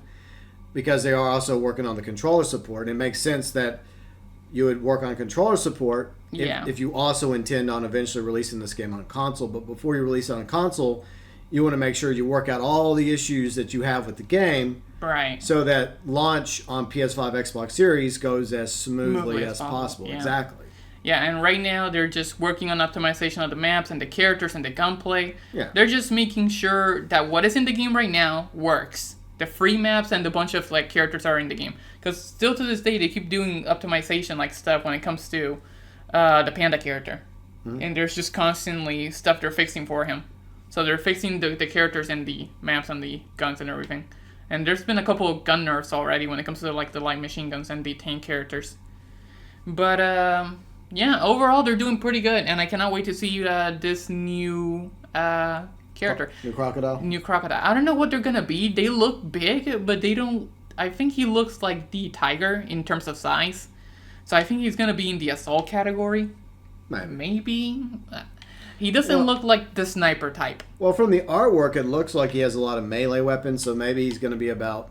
because they are also working on the controller support. It makes sense that you would work on controller support if you also intend on eventually releasing this game on console. But before you release it on console, you want to make sure you work out all the issues that you have with the game, right? So that launch on PS5, Xbox Series goes as smoothly as possible. Yeah. Exactly. Yeah, and right now they're just working on optimization of the maps and the characters and the gunplay. Yeah. They're just making sure that what is in the game right now works. The free maps and the bunch of like characters are in the game. Because still to this day, they keep doing optimization like stuff when it comes to the panda character. Mm-hmm. And there's just constantly stuff they're fixing for him. So they're fixing the characters and the maps and the guns and everything. And there's been a couple of gun nerfs already when it comes to like the light machine guns and the tank characters. But yeah, overall they're doing pretty good. And I cannot wait to see this new character. New crocodile? New crocodile. I don't know what they're going to be. They look big, but they don't... I think he looks like the tiger in terms of size. So I think he's going to be in the assault category. Maybe. He doesn't look like the sniper type. Well, from the artwork, it looks like he has a lot of melee weapons, so maybe he's going to be about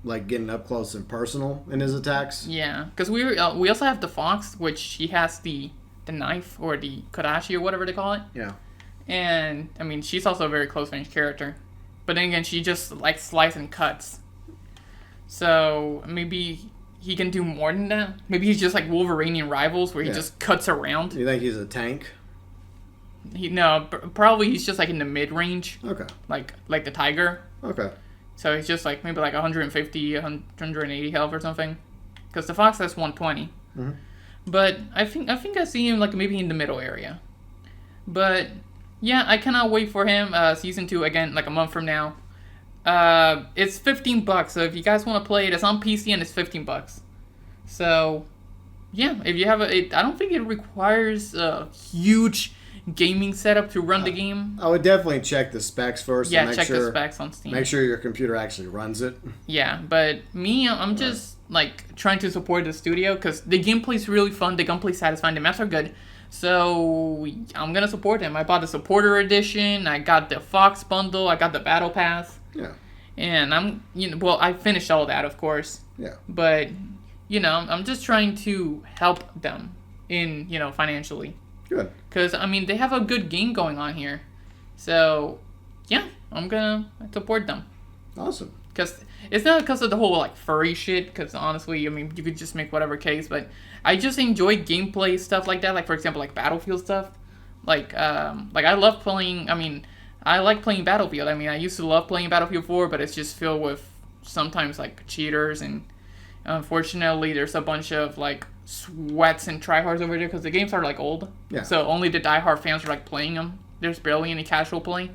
like getting up close and personal in his attacks. Yeah, because we also have the fox, which he has the knife or the kadashi or whatever they call it. Yeah. And, I mean, she's also a very close-range character. But then again, she just, like, slices and cuts. So, maybe he can do more than that. Maybe he's just like Wolverine Rivals, where he just cuts around. You think he's a tank? Probably he's just, like, in the mid-range. Okay. Like the tiger. Okay. So, he's just, like, maybe, like, 150, 180 health or something. Because the fox has 120. Mm-hmm. But I think I see him, like, maybe in the middle area. But Yeah, I cannot wait for him. Season 2 again, like a month from now. It's $15, so if you guys want to play it, it's on PC and it's $15. So, yeah, if you have I don't think it requires a huge gaming setup to run the game. I would definitely check the specs first. Yeah, and make check sure, the specs on Steam. Make sure your computer actually runs it. Yeah, but me, I'm just like trying to support the studio because the gameplay's really fun, the gunplay's satisfying, the maps are good. So I'm gonna support them. I bought the supporter edition. I got the Fox bundle. I got the battle pass. Yeah. And I finished all that, of course. Yeah. But I'm just trying to help them in financially. Good. Because, they have a good game going on here. So, yeah, I'm going to support them. Awesome. Because it's not because of the whole, furry shit. Because, honestly, you could just make whatever case. But I just enjoy gameplay stuff like that. Like, for example, Battlefield stuff. I love playing, I like playing Battlefield. I used to love playing Battlefield 4, but it's just filled with sometimes, cheaters. And, unfortunately, there's a bunch of, sweats and tryhards over there because the games are old. Yeah. So only the diehard fans are playing them. There's barely any casual play.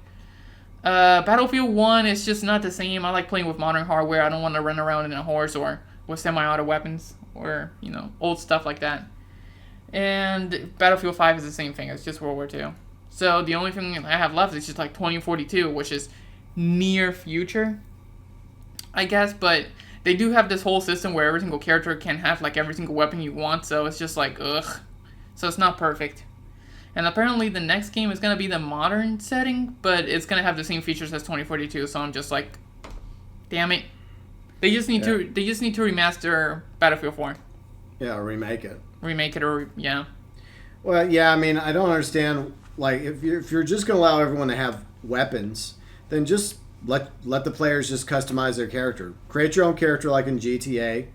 Battlefield 1 is just not the same. I like playing with modern hardware. I don't want to run around in a horse or with semi-auto weapons or old stuff like that. And Battlefield 5 is the same thing. It's just World War II. So the only thing I have left is just 2042, which is near future, I guess, but they do have this whole system where every single character can have every single weapon you want, so it's just ugh. So it's not perfect. And apparently the next game is going to be the modern setting, but it's going to have the same features as 2042, so I'm just damn it. They just need to remaster Battlefield 4. Yeah, or remake it. Remake it or yeah. Well, yeah, I don't understand if you're just going to allow everyone to have weapons, then just let the players just customize their character. Create your own character like in GTA,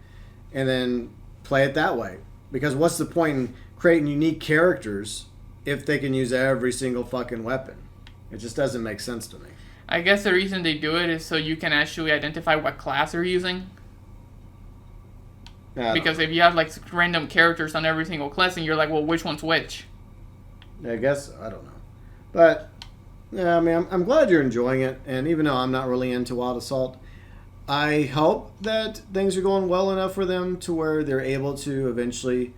and then play it that way. Because what's the point in creating unique characters if they can use every single fucking weapon? It just doesn't make sense to me. I guess the reason they do it is so you can actually identify what class they're using. Because if you have random characters on every single class, and you're well, which one's which? I guess I don't know, but. Yeah, I'm glad you're enjoying it, and even though I'm not really into Wild Assault, I hope that things are going well enough for them to where they're able to eventually,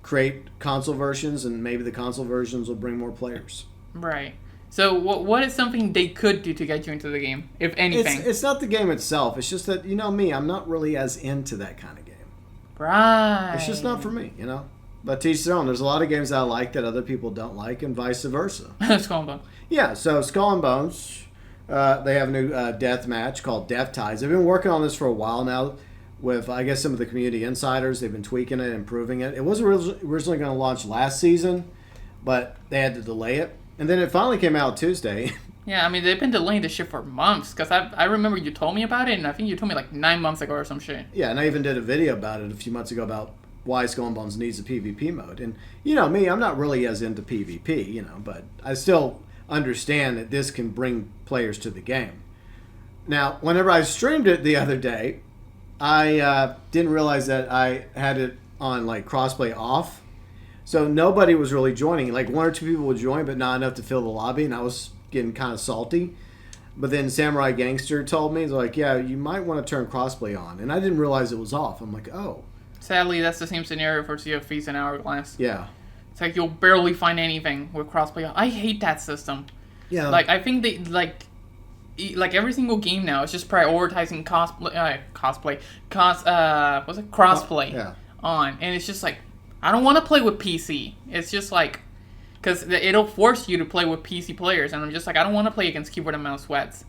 create console versions, and maybe the console versions will bring more players. Right. So what is something they could do to get you into the game, if anything? It's not the game itself. It's just that, me, I'm not really as into that kind of game. Right. It's just not for me, But to each their own. There's a lot of games that I like that other people don't like, and vice versa. Skull and Bones. Yeah, so Skull and Bones, they have a new death match called Death Ties. They've been working on this for a while now with, I guess, some of the community insiders. They've been tweaking it, improving it. It was originally going to launch last season, but they had to delay it. And then it finally came out Tuesday. Yeah, they've been delaying this shit for months. Because I remember you told me about it, and I think you told me 9 months ago or some shit. Yeah, and I even did a video about it a few months ago about why Skull and Bones needs a PvP mode. And, me, I'm not really as into PvP, but I still understand that this can bring players to the game. Now, whenever I streamed it the other day, I didn't realize that I had it on, crossplay off. So nobody was really joining. 1 or 2 people would join, but not enough to fill the lobby, and I was getting kind of salty. But then Samurai Gangster told me, he's yeah, you might want to turn crossplay on. And I didn't realize it was off. I'm oh. Sadly, that's the same scenario for Sea of Thieves and Hourglass. Yeah. It's you'll barely find anything with crossplay. I hate that system. Yeah. I think they, every single game now is just prioritizing crossplay on. And it's just I don't want to play with PC. It's just because it'll force you to play with PC players. And I'm just I don't want to play against keyboard and mouse sweats.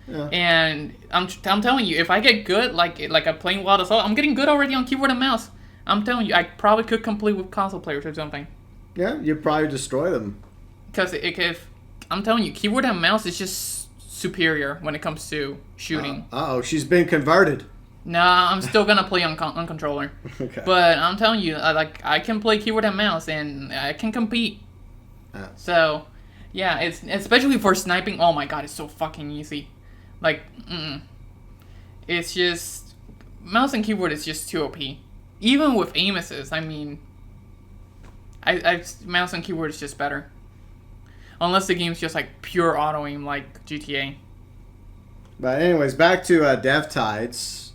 Yeah. And I'm telling you, if I get good, I'm playing Wild Assault, I'm getting good already on keyboard and mouse. I'm telling you, I probably could complete with console players or something. Yeah, you'd probably destroy them. Because if I'm telling you, keyboard and mouse is just superior when it comes to shooting. She's been converted. Nah, I'm still gonna play on controller. Okay. But I'm telling you, I can play keyboard and mouse, and I can compete. So, yeah, it's especially for sniping. Oh my god, it's so fucking easy. It's just mouse and keyboard is just too OP. Even with aim assist, mouse and keyboard is just better. unless the game's just like pure auto aim like GTA. But anyways, back to Death Tides.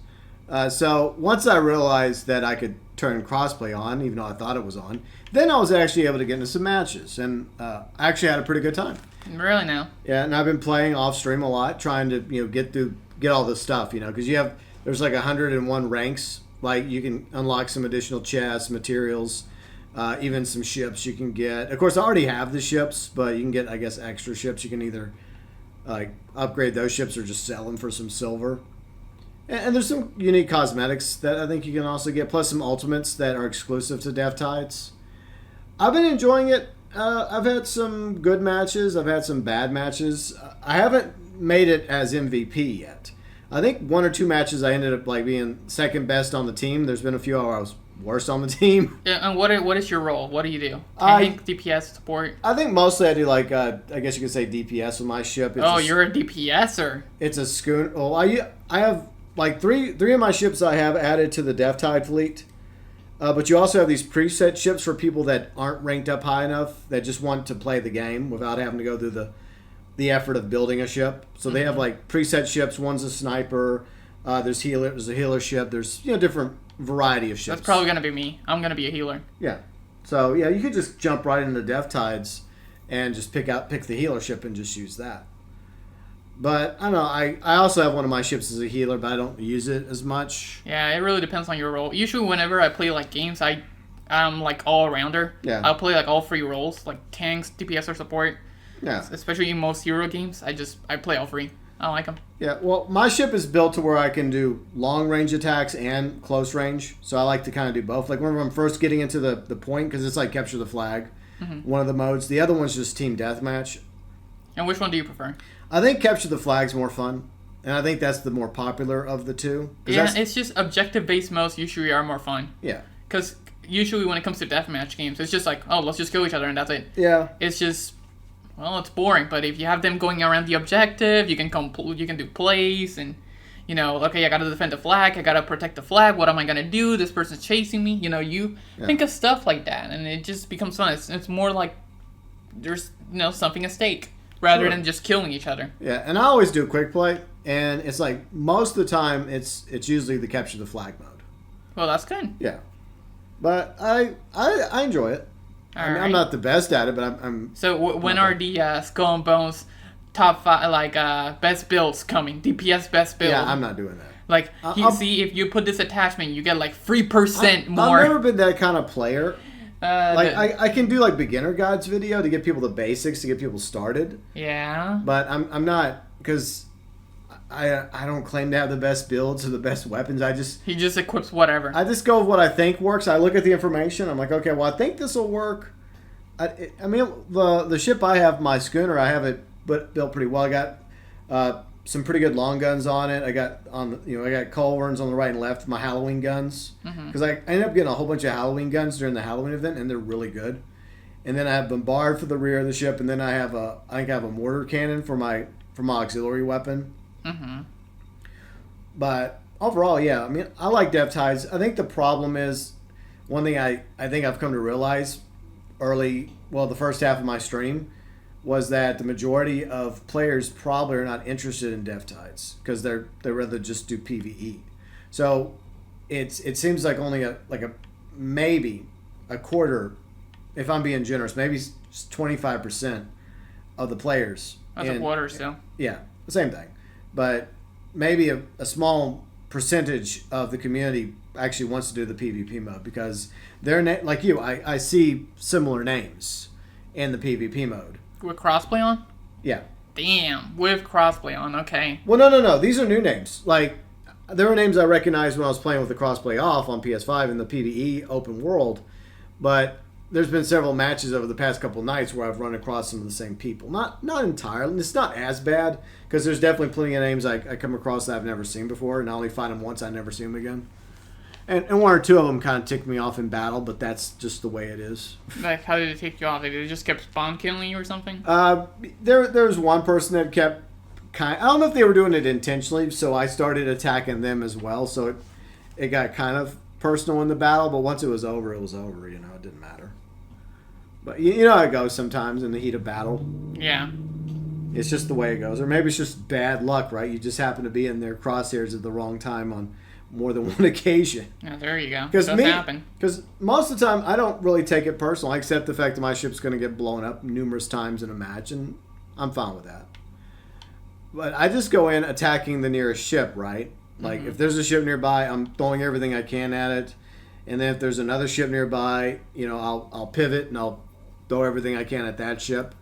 So once I realized that I could turn crossplay on, even though I thought it was on, then I was actually able to get into some matches, and I actually had a pretty good time. Really now? Yeah, and I've been playing off stream a lot, trying to get all this stuff, because there's like 101 ranks. Like you can unlock some additional chests, materials, even some ships you can get. Of course, I already have the ships, but you can get, I guess, extra ships. You can either upgrade those ships or just sell them for some silver. And there's some unique cosmetics that I think you can also get, plus some ultimates that are exclusive to Death Tides. I've been enjoying it. I've had some good matches. I've had some bad matches. I haven't made it as MVP yet. I think 1 or 2 matches I ended up being second best on the team. There's been a few where I was worst on the team. Yeah, and what is your role? What do you do? Tank, DPS, support? I think mostly I do I guess you could say DPS with my ship. You're a DPSer. It's a schooner. Well, I have three of my ships I have added to the Death Tide fleet. But you also have these preset ships for people that aren't ranked up high enough, that just want to play the game without having to go through the effort of building a ship. So they have preset ships. One's a sniper. There's a healer ship. There's different variety of ships. That's probably gonna be me. I'm gonna be a healer. Yeah. So yeah, you could just jump right into Death Tides and just pick the healer ship and just use that. But I don't know. I also have one of my ships as a healer, but I don't use it as much. Yeah, it really depends on your role. Usually, whenever I play games, I'm all rounder. Yeah. I'll play all 3 roles, like tanks, DPS, or support. Yeah. Especially in most Euro games, I play all 3. I like them. Yeah. Well, my ship is built to where I can do long range attacks and close range, so I like to kind of do both. Like whenever I'm first getting into the point, because it's like capture the flag, one of the modes. The other one's just team deathmatch. And which one do you prefer? I think capture the flag's more fun, and I think that's the more popular of the two. Yeah, it's just objective-based modes usually are more fun. Yeah. Because usually when it comes to deathmatch games, it's just let's just kill each other and that's it. Yeah. It's just, it's boring. But if you have them going around the objective, you can do plays and, okay, I gotta defend the flag, I gotta protect the flag. What am I gonna do? This person's chasing me. Think of stuff like that, and it just becomes fun. It's more like there's something at stake. Rather than just killing each other. Yeah, and I always do quick play, and it's most of the time it's usually the capture the flag mode. Well, that's good. Yeah, but I enjoy it. I'm not the best at it, but I'm. So when are the Skull and Bones top 5 best builds coming? DPS best build. Yeah, I'm not doing that. See, if you put this attachment, you get 3% more. I've never been that kind of player. I can do beginner guides video to get people the basics, to get people started. Yeah. But I'm not, because I don't claim to have the best builds or the best weapons. He just equips whatever. I just go with what I think works. I look at the information. I'm like, okay, well, I think this will work. I mean, the ship I have, my schooner, I have it built pretty well. I got some pretty good long guns on it. I got I got culverins on the right and left, my Halloween guns, because I ended up getting a whole bunch of Halloween guns during the Halloween event, and they're really good. And then I have bombard for the rear of the ship, and then I think I have a mortar cannon for my auxiliary weapon. But overall, yeah, I mean, I like Death Tides. I think the problem is, one thing I think I've come to realize the first half of my stream, was that the majority of players probably are not interested in Death Tides because they rather just do PvE. So it seems like only maybe a quarter, if I'm being generous, maybe 25% of the players. That's a quarter still. Yeah, the same thing. But maybe a small percentage of the community actually wants to do the PvP mode, because they're like you. I see similar names in the PvP mode. With crossplay on? Yeah. Damn, with crossplay on, okay. Well, no. These are new names. There were names I recognized when I was playing with the crossplay off on PS5 in the PvE open world, but there's been several matches over the past couple nights where I've run across some of the same people. Not entirely. It's not as bad, because there's definitely plenty of names I come across that I've never seen before, and I only find them once, I never see them again. And one or two of them kind of ticked me off in battle, but that's just the way it is. How did it tick you off? Did it just kept spawn killing you or something? There was one person that kept I don't know if they were doing it intentionally, so I started attacking them as well. So it got kind of personal in the battle, but once it was over, it was over. It didn't matter. But you know how it goes sometimes in the heat of battle. Yeah. It's just the way it goes. Or maybe it's just bad luck, right? You just happen to be in their crosshairs at the wrong time on more than one occasion. Yeah, there you go. It does happen. Because most of the time, I don't really take it personal. I accept the fact that my ship's going to get blown up numerous times in a match, and I'm fine with that. But I just go in attacking the nearest ship, right? Like, if there's a ship nearby, I'm throwing everything I can at it. And then if there's another ship nearby, I'll pivot and I'll throw everything I can at that ship.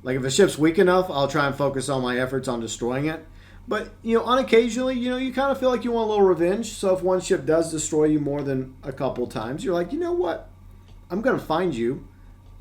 Like, if a ship's weak enough, I'll try and focus all my efforts on destroying it. But, unoccasionally, you kind of feel like you want a little revenge. So if one ship does destroy you more than a couple times, you're like, you know what? I'm going to find you,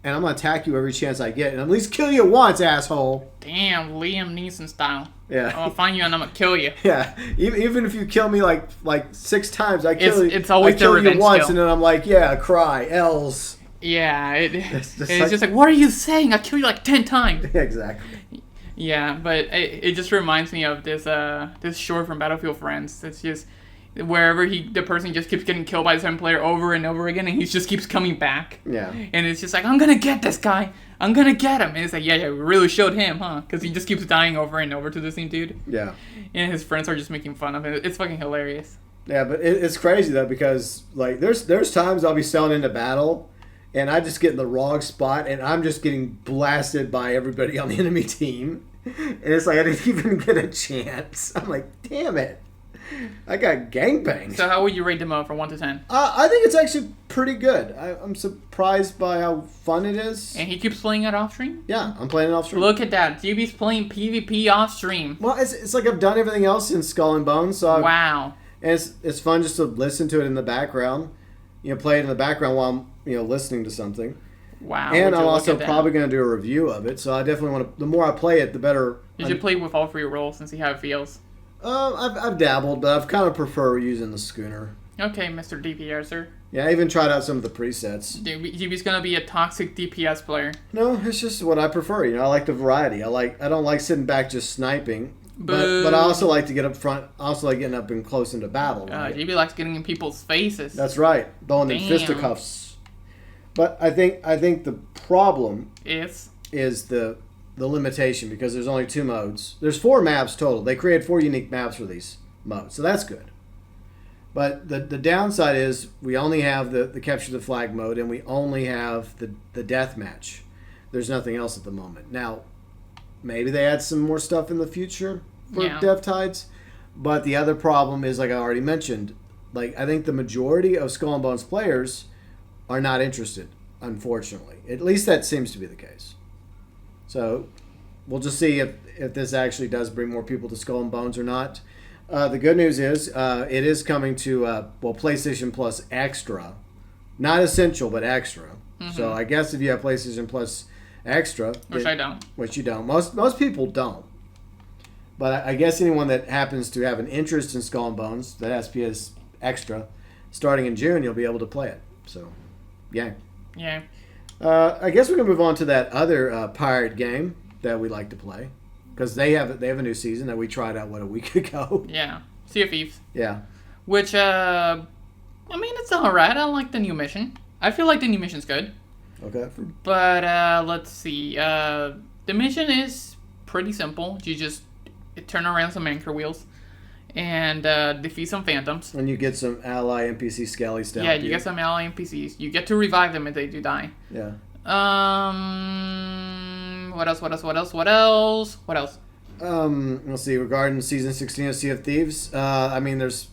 and I'm going to attack you every chance I get, and at least kill you once, asshole. Damn, Liam Neeson style. Yeah. I'm going to find you, and I'm going to kill you. Yeah. Even if you kill me like 6 times, I kill you. It's always I kill the revenge you once, skill. and then I'm like, yeah, cry, L's. Yeah, it's just just like, what are you saying? I killed you like 10 times. Exactly. Yeah, but it just reminds me of this short from Battlefield Friends. It's just wherever the person just keeps getting killed by the same player over and over again, and he just keeps coming back. Yeah. And it's just like, I'm gonna get this guy. I'm gonna get him. And it's like, yeah, we really showed him, huh? Because he just keeps dying over and over to the same dude. Yeah. And his friends are just making fun of him. It's fucking hilarious. Yeah, but it's crazy though, because like there's times I'll be selling into battle, and I just get in the wrong spot, and I'm just getting blasted by everybody on the enemy team. And it's like I didn't even get a chance. I'm like, damn it. I got gangbanged. So how would you rate the mode from 1 to 10? I think it's actually pretty good. I'm surprised by how fun it is. And he keeps playing it off stream? Yeah, I'm playing it off stream. Look at that. GB's playing PvP off stream. Well, it's like I've done everything else in Skull and Bones. So wow. And it's fun just to listen to it in the background. Play it in the background while I'm listening to something. Wow. And I'm also probably going to do a review of it, so I definitely want to. The more I play it, the better. You should play with all 3 roles and see how it feels. I've dabbled, but I've kind of prefer using the schooner. Okay, Mr. DPS, sir. Yeah, I even tried out some of the presets. GB's gonna be a toxic DPS player. No, it's just what I prefer. I like the variety. I don't like sitting back just sniping. But I also like to get up front. I also like getting up and close into battle. Right? GB likes getting in people's faces. That's right, throwing them fisticuffs. But I think the problem is the limitation, because there's only 2 modes. There's 4 maps total. They created 4 unique maps for these modes, so that's good. But the downside is we only have the capture the flag mode, and we only have the death match. There's nothing else at the moment. Now, maybe they add some more stuff in the future for Death Tides. But the other problem is, like I already mentioned, like I think the majority of Skull and Bones players are not interested, unfortunately. At least that seems to be the case. So we'll just see if this actually does bring more people to Skull and Bones or not. The good news is it is coming to PlayStation Plus Extra. Not Essential, but Extra. Mm-hmm. So I guess if you have PlayStation Plus Extra... I don't. Which you don't. Most people don't. But I guess anyone that happens to have an interest in Skull and Bones, that has PS Extra, starting in June, you'll be able to play it. So, yeah. Yeah. I guess we can move on to that other pirate game that we like to play. Because they have a new season that we tried out, a week ago. Yeah. Sea of Thieves. Yeah. Which, it's alright. I like the new mission. I feel like the new mission's good. Okay. But, let's see. The mission is pretty simple. You just turn around some anchor wheels and defeat some phantoms. And you get some ally NPC scallies down. Yeah, you get some ally NPCs. You get to revive them if they do die. Yeah. What else? Let's see. Regarding Season 16 of Sea of Thieves, there's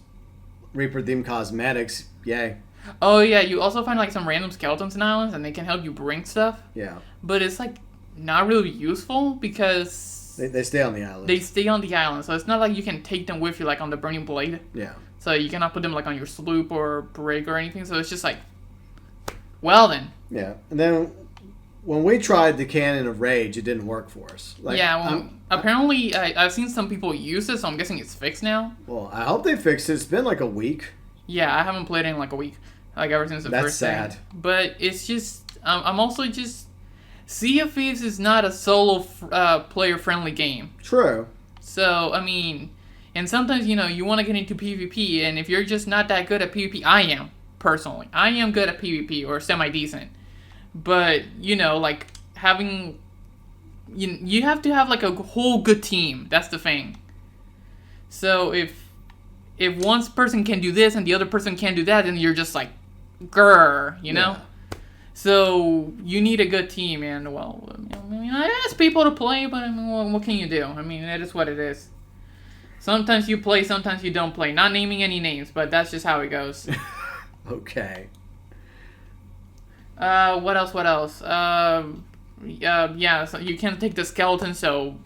Reaper-themed cosmetics. Yay. Oh, yeah, you also find, some random skeletons in islands, and they can help you bring stuff. Yeah. But it's, not really useful, because... They stay on the island. They stay on the island, so it's not like you can take them with you, on the Burning Blade. Yeah. So you cannot put them, on your sloop or brig or anything, so it's just well then. Yeah, and then when we tried the Cannon of Rage, it didn't work for us. Apparently, I've seen some people use it, so I'm guessing it's fixed now. Well, I hope they fixed it. It's been a week. Yeah, I haven't played it in a week. Ever since the first day. That's sad. But it's just... I'm also just... Sea of Thieves is not a solo player-friendly game. True. So, and sometimes, you want to get into PvP, and if you're just not that good at PvP, I am, personally. I am good at PvP, or semi-decent. But, like, having... You have to have, like, a whole good team. That's the thing. So, if one person can do this and the other person can't do that, then you're just like, grrr, Yeah. So, you need a good team, and, well, I ask people to play, but, what can you do? That is what it is. Sometimes you play, sometimes you don't play. Not naming any names, but that's just how it goes. Okay. What else? Yeah, so you can't take the skeleton, so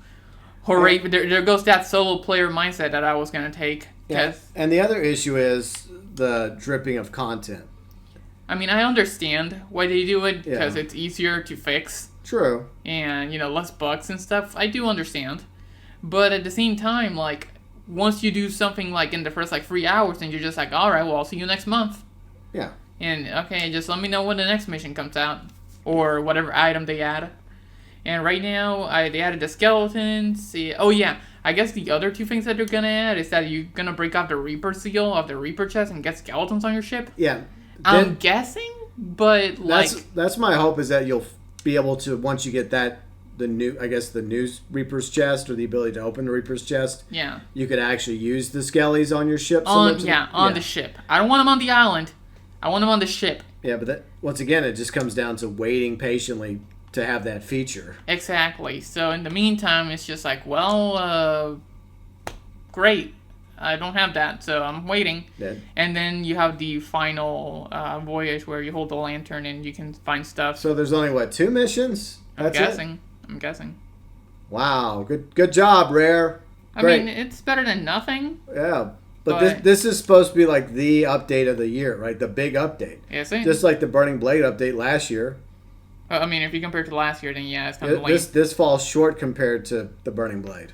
hooray. There goes that solo player mindset that I was going to take. Yeah. And the other issue is the dripping of content. I understand why they do it, because Yeah. it's easier to fix. True. And, less bugs and stuff. I do understand. But at the same time, like, once you do something, like, in the first, 3 hours, then you're just like, alright, well, I'll see you next month. Yeah. And, okay, just let me know when the next mission comes out. Or whatever item they add. And right now, they added the skeletons. Oh, yeah. I guess the other two things that they're going to add is that you're going to break off the Reaper seal of the Reaper chest and get skeletons on your ship. Yeah. I'm guessing, but, That's my hope, is that you'll be able to, once you get that, the new Reaper's chest, or the ability to open the Reaper's chest. Yeah. You could actually use the skellies on your ship. On the ship. I don't want them on the island. I want them on the ship. Yeah, but once again, it just comes down to waiting patiently to have that feature. Exactly. So in the meantime, it's just like, well, great. I don't have that, so I'm waiting. Yeah. And then you have the final voyage where you hold the lantern and you can find stuff. So there's only, 2 missions? I'm guessing. Wow. Good job, Rare. Great. It's better than nothing. Yeah. But this is supposed to be like the update of the year, right? The big update. Yes, just like the Burning Blade update last year. If you compare it to last year, then yeah, it's kind of late. This falls short compared to the Burning Blade.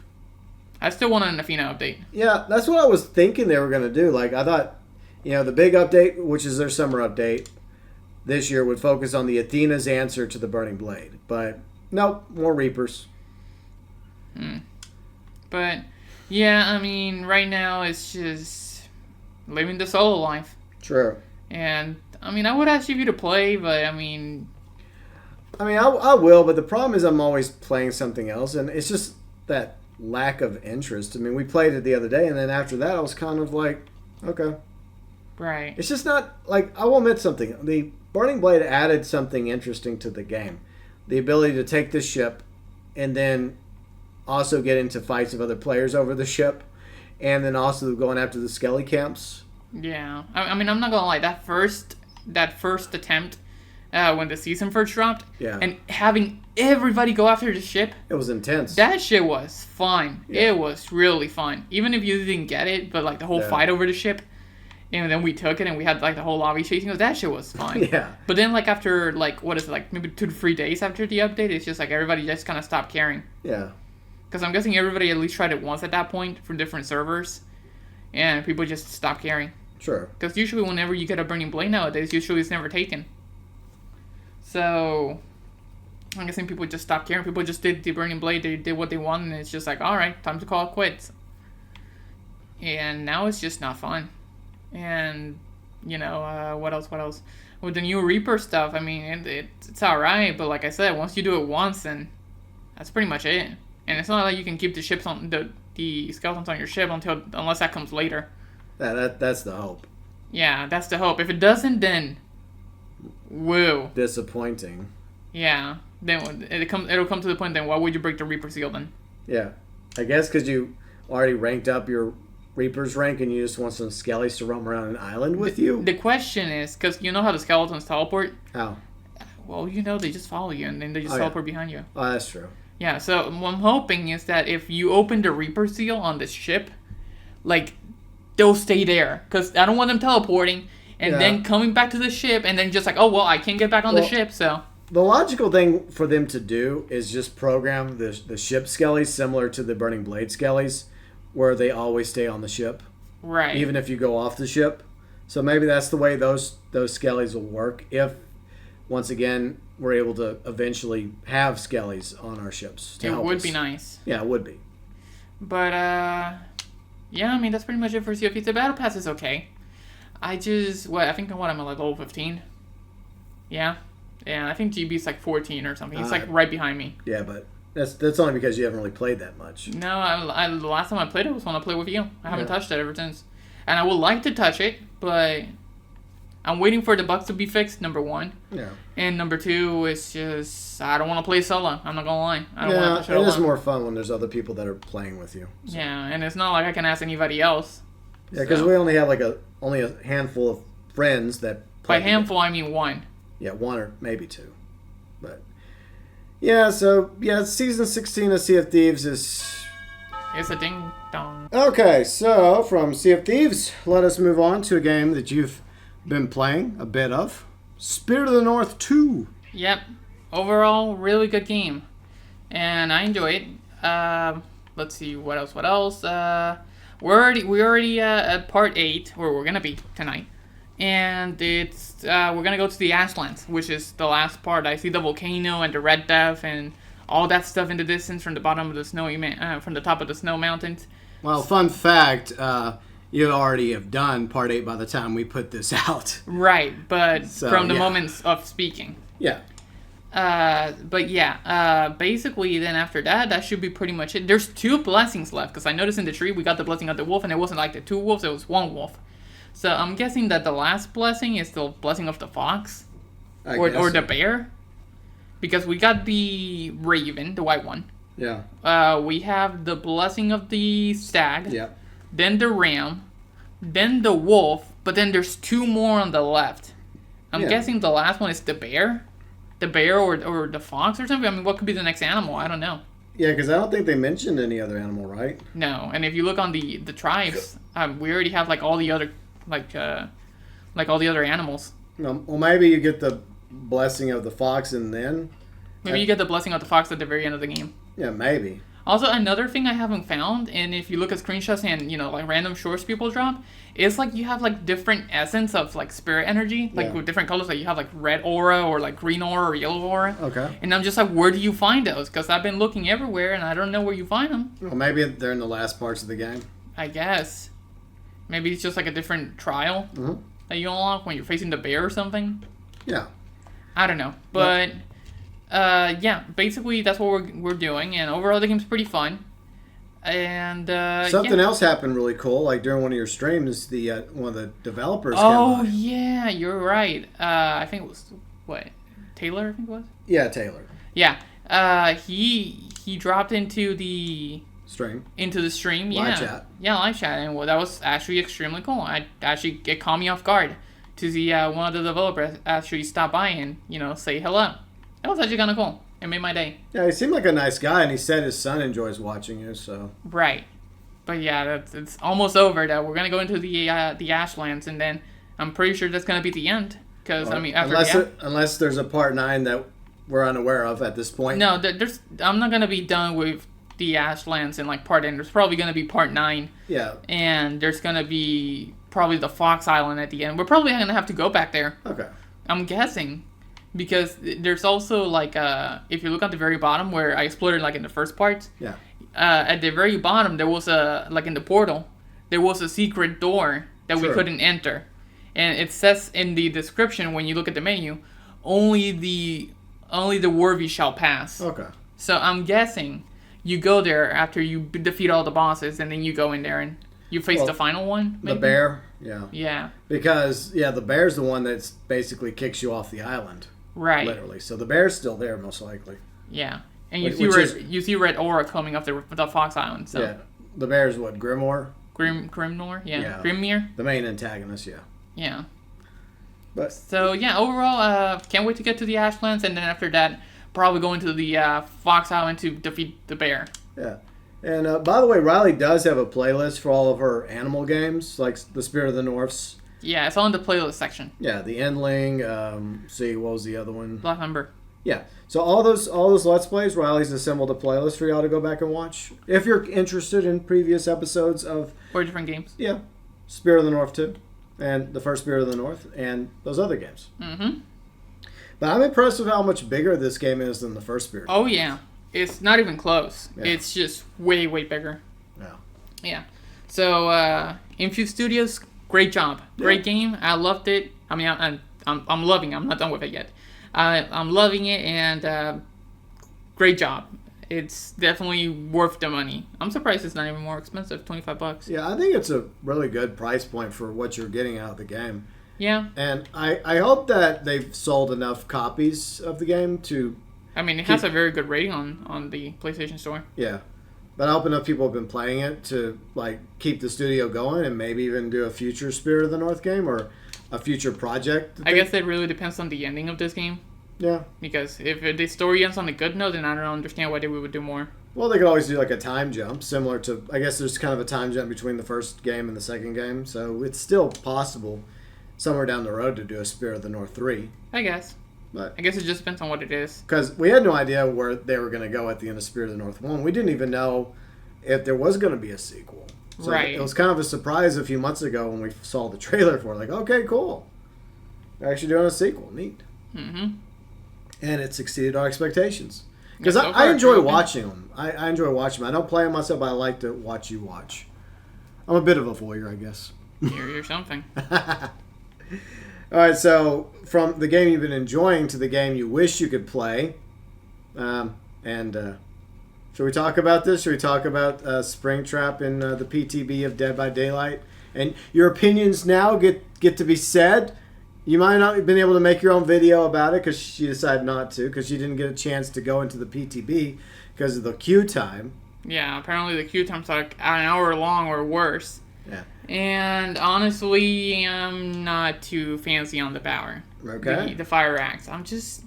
I still want an Athena update. Yeah, that's what I was thinking they were going to do. Like, I thought, the big update, which is their summer update, this year would focus on the Athena's answer to the Burning Blade. But, nope, more Reapers. But, yeah, right now it's just living the solo life. True. And, I would ask you to play, but, I will, but the problem is I'm always playing something else, and it's just that lack of interest. We played it the other day, and then after that I was kind of like, okay. Right. It's just not, I will admit something. The Burning Blade added something interesting to the game. The ability to take the ship and then also get into fights of other players over the ship, and then also going after the skelly camps. Yeah. I'm not going to lie, that first attempt, when the season first dropped, and having everybody go after the ship, it was intense. That shit was fun. Yeah. It was really fun. Even if you didn't get it, but the whole fight over the ship, and then we took it and we had the whole lobby chasing us. That shit was fun. Yeah. But then after what is it, maybe 2 to 3 days after the update, it's just everybody just kind of stopped caring. Yeah. Because I'm guessing everybody at least tried it once at that point from different servers, and people just stopped caring. Sure. Because usually whenever you get a Burning Blade nowadays, usually it's never taken. So, I'm guessing people just stopped caring. People just did the Burning Blade. They did what they wanted, and it's just alright, time to call it quits. And now it's just not fun. And, what else? With the new Reaper stuff, it's alright, but like I said, once you do it once, then that's pretty much it. And it's not like you can keep the ships on the skeletons on your ship unless that comes later. That's the hope. Yeah, that's the hope. If it doesn't, then woo. Disappointing. Yeah. Then it'll come to the point. Then why would you break the Reaper seal then? Yeah, I guess because you already ranked up your Reaper's rank and you just want some skellies to roam around an island with you. The question is, because you know how the skeletons teleport. How? Well, they just follow you and then they just teleport behind you. Oh, that's true. Yeah. So what I'm hoping is that if you open the Reaper seal on the ship, they'll stay there, because I don't want them teleporting and then coming back to the ship and then just oh well, I can't get back on the ship. So the logical thing for them to do is just program the ship skellies similar to the Burning Blade skellies, where they always stay on the ship, right? Even if you go off the ship. So maybe that's the way those skellies will work. If once again we're able to eventually have skellies on our ships, it would be nice. Yeah, it would be. But yeah, that's pretty much it for Sea of Thieves. The battle pass is okay. I think I'm at level 15. Yeah. Yeah, I think GB's like 14 or something. He's like right behind me. Yeah, but that's only because you haven't really played that much. No, the last time I played it was when I played with you. I haven't touched it ever since. And I would like to touch it, but I'm waiting for the bugs to be fixed, number one. Yeah. And number two, it's just, I don't want to play solo. I'm not going to lie. I don't want to touch it alone. It is more fun when there's other people that are playing with you. So. Yeah, and it's not like I can ask anybody else. Yeah, because we only have only a handful of friends that play. By handful, I mean one. Yeah, one or maybe two. But, yeah, so, Season 16 of Sea of Thieves is... It's a ding dong. Okay, so from Sea of Thieves, let us move on to a game that you've been playing a bit of. Spirit of the North 2. Yep. Overall, really good game. And I enjoy it. Let's see, what else? We're already at part 8, where we're going to be tonight. And it's we're going to go to the Ashlands, which is the last part. I see the volcano and the Red Death and all that stuff in the distance from the bottom of the from the top of the snow mountains. Well, fun fact, you already have done part 8 by the time we put this out. Right, but from the moments of speaking. Yeah. Basically, then after that should be pretty much it. There's 2 blessings left, because I noticed in the tree we got the blessing of the wolf, and it wasn't like the 2 wolves, it was 1 wolf. So I'm guessing that the last blessing is the blessing of the fox, or the bear. Because we got the raven, the white one. Yeah. We have the blessing of the stag. Yeah. Then the ram. Then the wolf. But then there's 2 more on the left. I'm guessing the last one is the bear. The bear or the fox or something. I mean, what could be the next animal? I don't know. Yeah, because I don't think they mentioned any other animal, right? No. And if you look on the tribes, we already have like all the other all the other animals. Well, maybe you get the blessing of the fox and then maybe you get the blessing of the fox at the very end of the game. Yeah, maybe. Also, another thing I haven't found, and if you look at screenshots and like random shorts people drop, is like you have like different essence of like spirit energy, like with different colors. Like you have like red aura or like green aura or yellow aura. Okay. And I'm just like, where do you find those? Because I've been looking everywhere and I don't know where you find them. Well, maybe they're in the last parts of the game. I guess. Maybe it's just like a different trial that you unlock when you're facing the bear or something. Yeah. I don't know, but basically that's what we're doing, and overall the game's pretty fun. And something else happened really cool, like during one of your streams, the one of the developers. Oh yeah, you're right. I think it was Taylor. I think it was. Yeah, Taylor. Yeah. He dropped into the stream. Live chat. Yeah, live chat, and that was actually extremely cool. It caught me off guard to see one of the developers actually stop by and, say hello. That was actually kind of cool. It made my day. Yeah, he seemed like a nice guy, and he said his son enjoys watching you, so... Right. But yeah, it's almost over, though. We're going to go into the Ashlands, and then I'm pretty sure that's going to be the end. Because, unless there's a part 9 that we're unaware of at this point. No, I'm not going to be done with the Ashlands in, part 8. There's probably going to be part 9. Yeah. And there's going to be... probably the Fox Island at the end. We're probably going to have to go back there. Okay. I'm guessing. Because there's also, if you look at the very bottom where I explored, in the first part. Yeah. At the very bottom, there was in the portal, there was a secret door that we couldn't enter. And it says in the description, when you look at the menu, only the worthy shall pass. Okay. So I'm guessing you go there after you defeat all the bosses, and then you go in there and... You face the final one, maybe? The bear, yeah. Yeah. Because, the bear's the one that basically kicks you off the island. Right. Literally. So the bear's still there, most likely. Yeah. And you see red aura coming up the Fox Island. So. Yeah. The bear's what, Grimoire? Grimnor? Yeah. Grimnir? The main antagonist, yeah. Yeah. But so, overall, can't wait to get to the Ashlands, and then after that, probably going to the Fox Island to defeat the bear. Yeah. And by the way, Riley does have a playlist for all of her animal games, like the Spirit of the Norths. Yeah, it's on the playlist section. Yeah, the Endling. What was the other one? Black Ember. Yeah, so all those Let's Plays, Riley's assembled a playlist for y'all to go back and watch if you're interested in previous episodes of 4 different games. Yeah, Spirit of the North 2, and the first Spirit of the North, and those other games. Mm-hmm. But I'm impressed with how much bigger this game is than the first Spirit. Oh yeah. It's not even close. Yeah. It's just way, way bigger. Yeah. Yeah. So, Infuse Studios, great job. Great game. I loved it. I mean, I'm loving it. I'm not done with it yet. I'm loving it, and great job. It's definitely worth the money. I'm surprised it's not even more expensive, $25. Yeah, I think it's a really good price point for what you're getting out of the game. Yeah. And I hope that they've sold enough copies of the game to... I mean, it has a very good rating on the PlayStation Store. Yeah. But I hope enough people have been playing it to like keep the studio going and maybe even do a future Spirit of the North game or a future project. I guess it really depends on the ending of this game. Yeah. Because if the story ends on a good note, then I don't understand why they would do more. Well, they could always do like a time jump, similar to... I guess there's kind of a time jump between the first game and the second game, so it's still possible somewhere down the road to do a Spirit of the North 3. I guess. But I guess it just depends on what it is. Because we had no idea where they were going to go at the end of Spirit of the North 1. We didn't even know if there was going to be a sequel. So right. It was kind of a surprise a few months ago when we saw the trailer for it. Like, okay, cool. They're actually doing a sequel. Neat. Mm-hmm. And it exceeded our expectations. Because Yeah, so I enjoy far, watching them. I enjoy watching them. I don't play them myself, but I like to watch you watch. I'm a bit of a voyeur, I guess. You're something. All right, so from the game you've been enjoying to the game you wish you could play. Should we talk about this? Should we talk about Springtrap in the PTB of Dead by Daylight? And your opinions now get to be said. You might not have been able to make your own video about it because she decided not to, because she didn't get a chance to go into the PTB because of the queue time. Yeah, apparently the queue time's like an hour long or worse. Yeah. And honestly, I'm not too fancy on the power. Okay. The fire axe. I'm just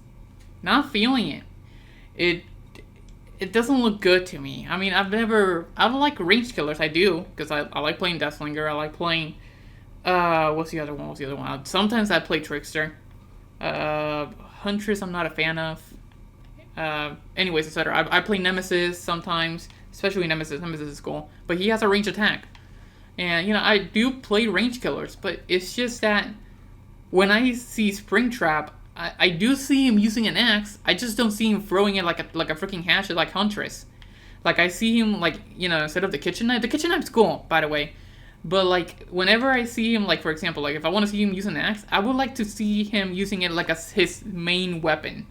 not feeling it. It doesn't look good to me. I mean, I like range killers. I do, because I like playing Deathslinger. I like playing... what's the other one? Sometimes I play Trickster. Huntress I'm not a fan of. Anyways, etc. I play Nemesis sometimes, especially Nemesis. Nemesis is cool. But he has a range attack. And, I do play range killers, but it's just that when I see Springtrap, I do see him using an axe. I just don't see him throwing it like a freaking hatchet like Huntress. Like, I see him, instead of the kitchen knife. The kitchen knife's cool, by the way. But, whenever I see him, for example, if I want to see him use an axe, I would like to see him using it as his main weapon.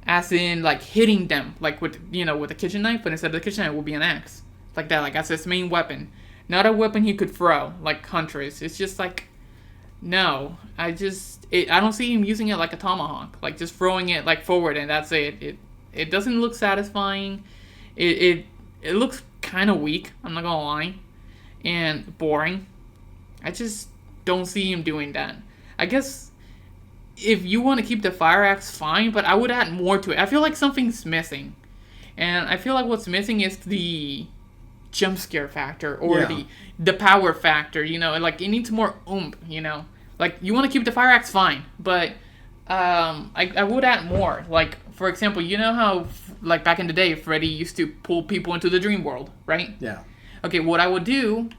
As in, hitting them, with a kitchen knife, but instead of the kitchen knife, it will be an axe. Like that, as his main weapon. Not a weapon he could throw, like Huntress. It's just, no. I don't see him using it like a tomahawk. Just throwing it, forward, and that's it. It doesn't look satisfying. It looks kind of weak, I'm not gonna lie. And boring. I just don't see him doing that. I guess if you want to keep the fire axe, fine, but I would add more to it. I feel like something's missing. And I feel like what's missing is the jump scare factor or the power factor, it needs more oomph, you want to keep the fire axe, fine, but I would add more. For example, how back in the day Freddy used to pull people into the dream world, right? Yeah. Okay, what I would do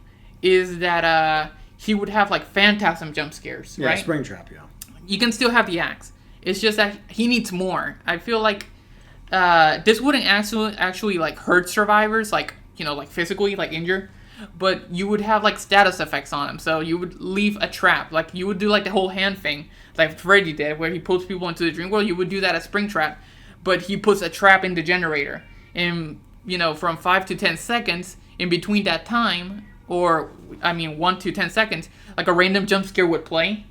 is that he would have phantasm jump scares, right? Yeah, Springtrap, yeah. You can still have the axe. It's just that he needs more. I feel like this wouldn't actually hurt survivors, physically, injure, but you would have status effects on him. So you would leave a trap, you would do the whole hand thing, like Freddy did, where he pulls people into the dream world. You would do that as Springtrap, but he puts a trap in the generator, and from 5 to 10 seconds. In between that time, 1 to 10 seconds, a random jump scare would play,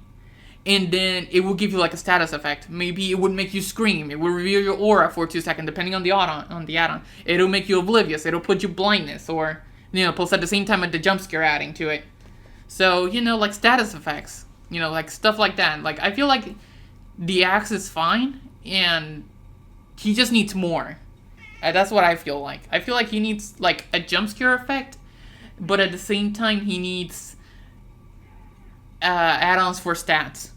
and then it will give you a status effect. Maybe it would make you scream. It will reveal your aura for 2 seconds, depending on the add-on. It'll make you oblivious. It'll put you blindness, or plus at the same time with the jump scare adding to it. So status effects, stuff like that. I feel like the axe is fine, and he just needs more. That's what I feel like. I feel like he needs, a jump scare effect, but at the same time, he needs add-ons for stats.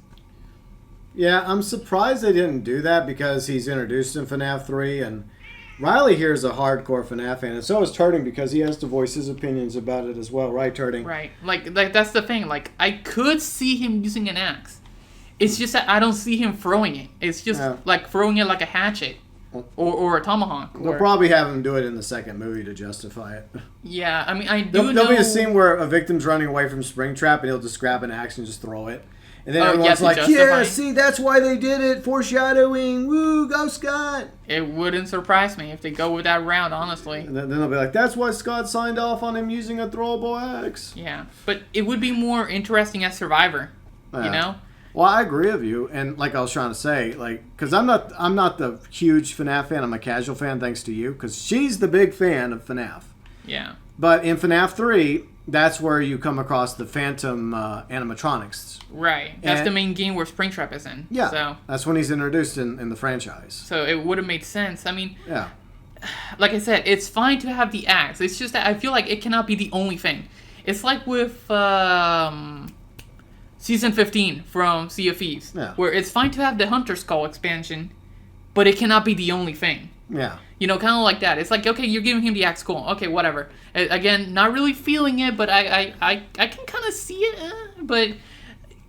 Yeah, I'm surprised they didn't do that because he's introduced in FNAF 3, and Riley here is a hardcore FNAF fan, and so is Turding because he has to voice his opinions about it as well, right, Turding? Right. That's the thing. I could see him using an axe. It's just that I don't see him throwing it. It's just, throwing it like a hatchet. Or a tomahawk. They'll probably have him do it in the second movie to justify it. Yeah, I mean, I do know... There'll be a scene where a victim's running away from Springtrap and he'll just grab an axe and just throw it. And then Oh, everyone's to like, justify yeah, it. see, that's why they did it. Foreshadowing. Woo, go Scott. It wouldn't surprise me if they go with that route, honestly. And then they'll be like, that's why Scott signed off on him using a throwable axe. Yeah, but it would be more interesting as Survivor, you know? Well, I agree with you, and like I was trying to say, like, because I'm not the huge FNAF fan. I'm a casual fan, thanks to you, because she's the big fan of FNAF. Yeah. But in FNAF 3, that's where you come across the Phantom animatronics. Right. That's the main game where Springtrap is in. Yeah. So that's when he's introduced in the franchise. So it would have made sense. I mean, yeah. Like I said, it's fine to have the axe. It's just that I feel like it cannot be the only thing. It's like with Season 15 from Sea of Thieves, where it's fine to have the Hunter Skull expansion, but it cannot be the only thing. Yeah. You know, kind of like that. It's like, okay, you're giving him the axe, cool. Okay, whatever. Again, not really feeling it, but I can kind of see it, but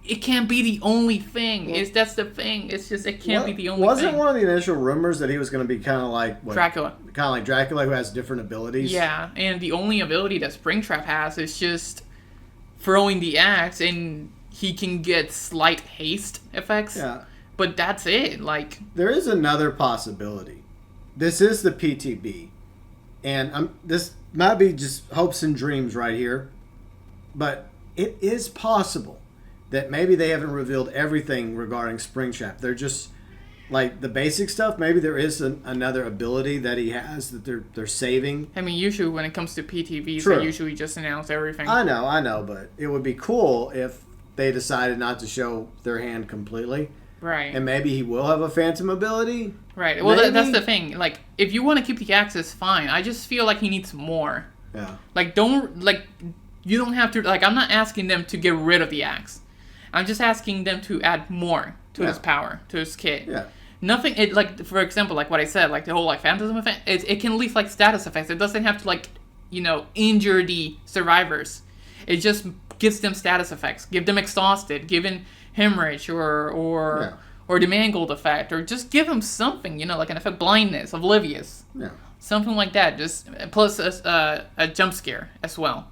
it can't be the only thing. That's the thing. It's just, it can't be the only thing. Wasn't one of the initial rumors that he was going to be kind of like... Dracula. Kind of like Dracula, who has different abilities? Yeah, and the only ability that Springtrap has is just throwing the axe, and he can get slight haste effects. Yeah. But that's it. Like, there is another possibility. This is the PTB, and this might be just hopes and dreams right here, but it is possible that maybe they haven't revealed everything regarding Springtrap. They're just like the basic stuff. Maybe there is another ability that he has that they're saving. I mean, usually when it comes to PTVs, True. they usually just announce everything. I know, but it would be cool if they decided not to show their hand completely. Right. And maybe he will have a phantom ability. Right. Well, that's the thing. Like, if you want to keep the axes, fine. I just feel like he needs more. Yeah. Like, you don't have to, like, I'm not asking them to get rid of the axe. I'm just asking them to add more to his power, to his kit. Yeah. Nothing, like, for example, like what I said, like the whole, like, phantasm effect, it can leave, like, status effects. It doesn't have to, like, you know, injure the survivors. It just gives them status effects. Give them exhausted, given hemorrhage or the mangled effect, or just give them something, you know, like an effect, blindness, oblivious, something like that. Just plus a jump scare as well,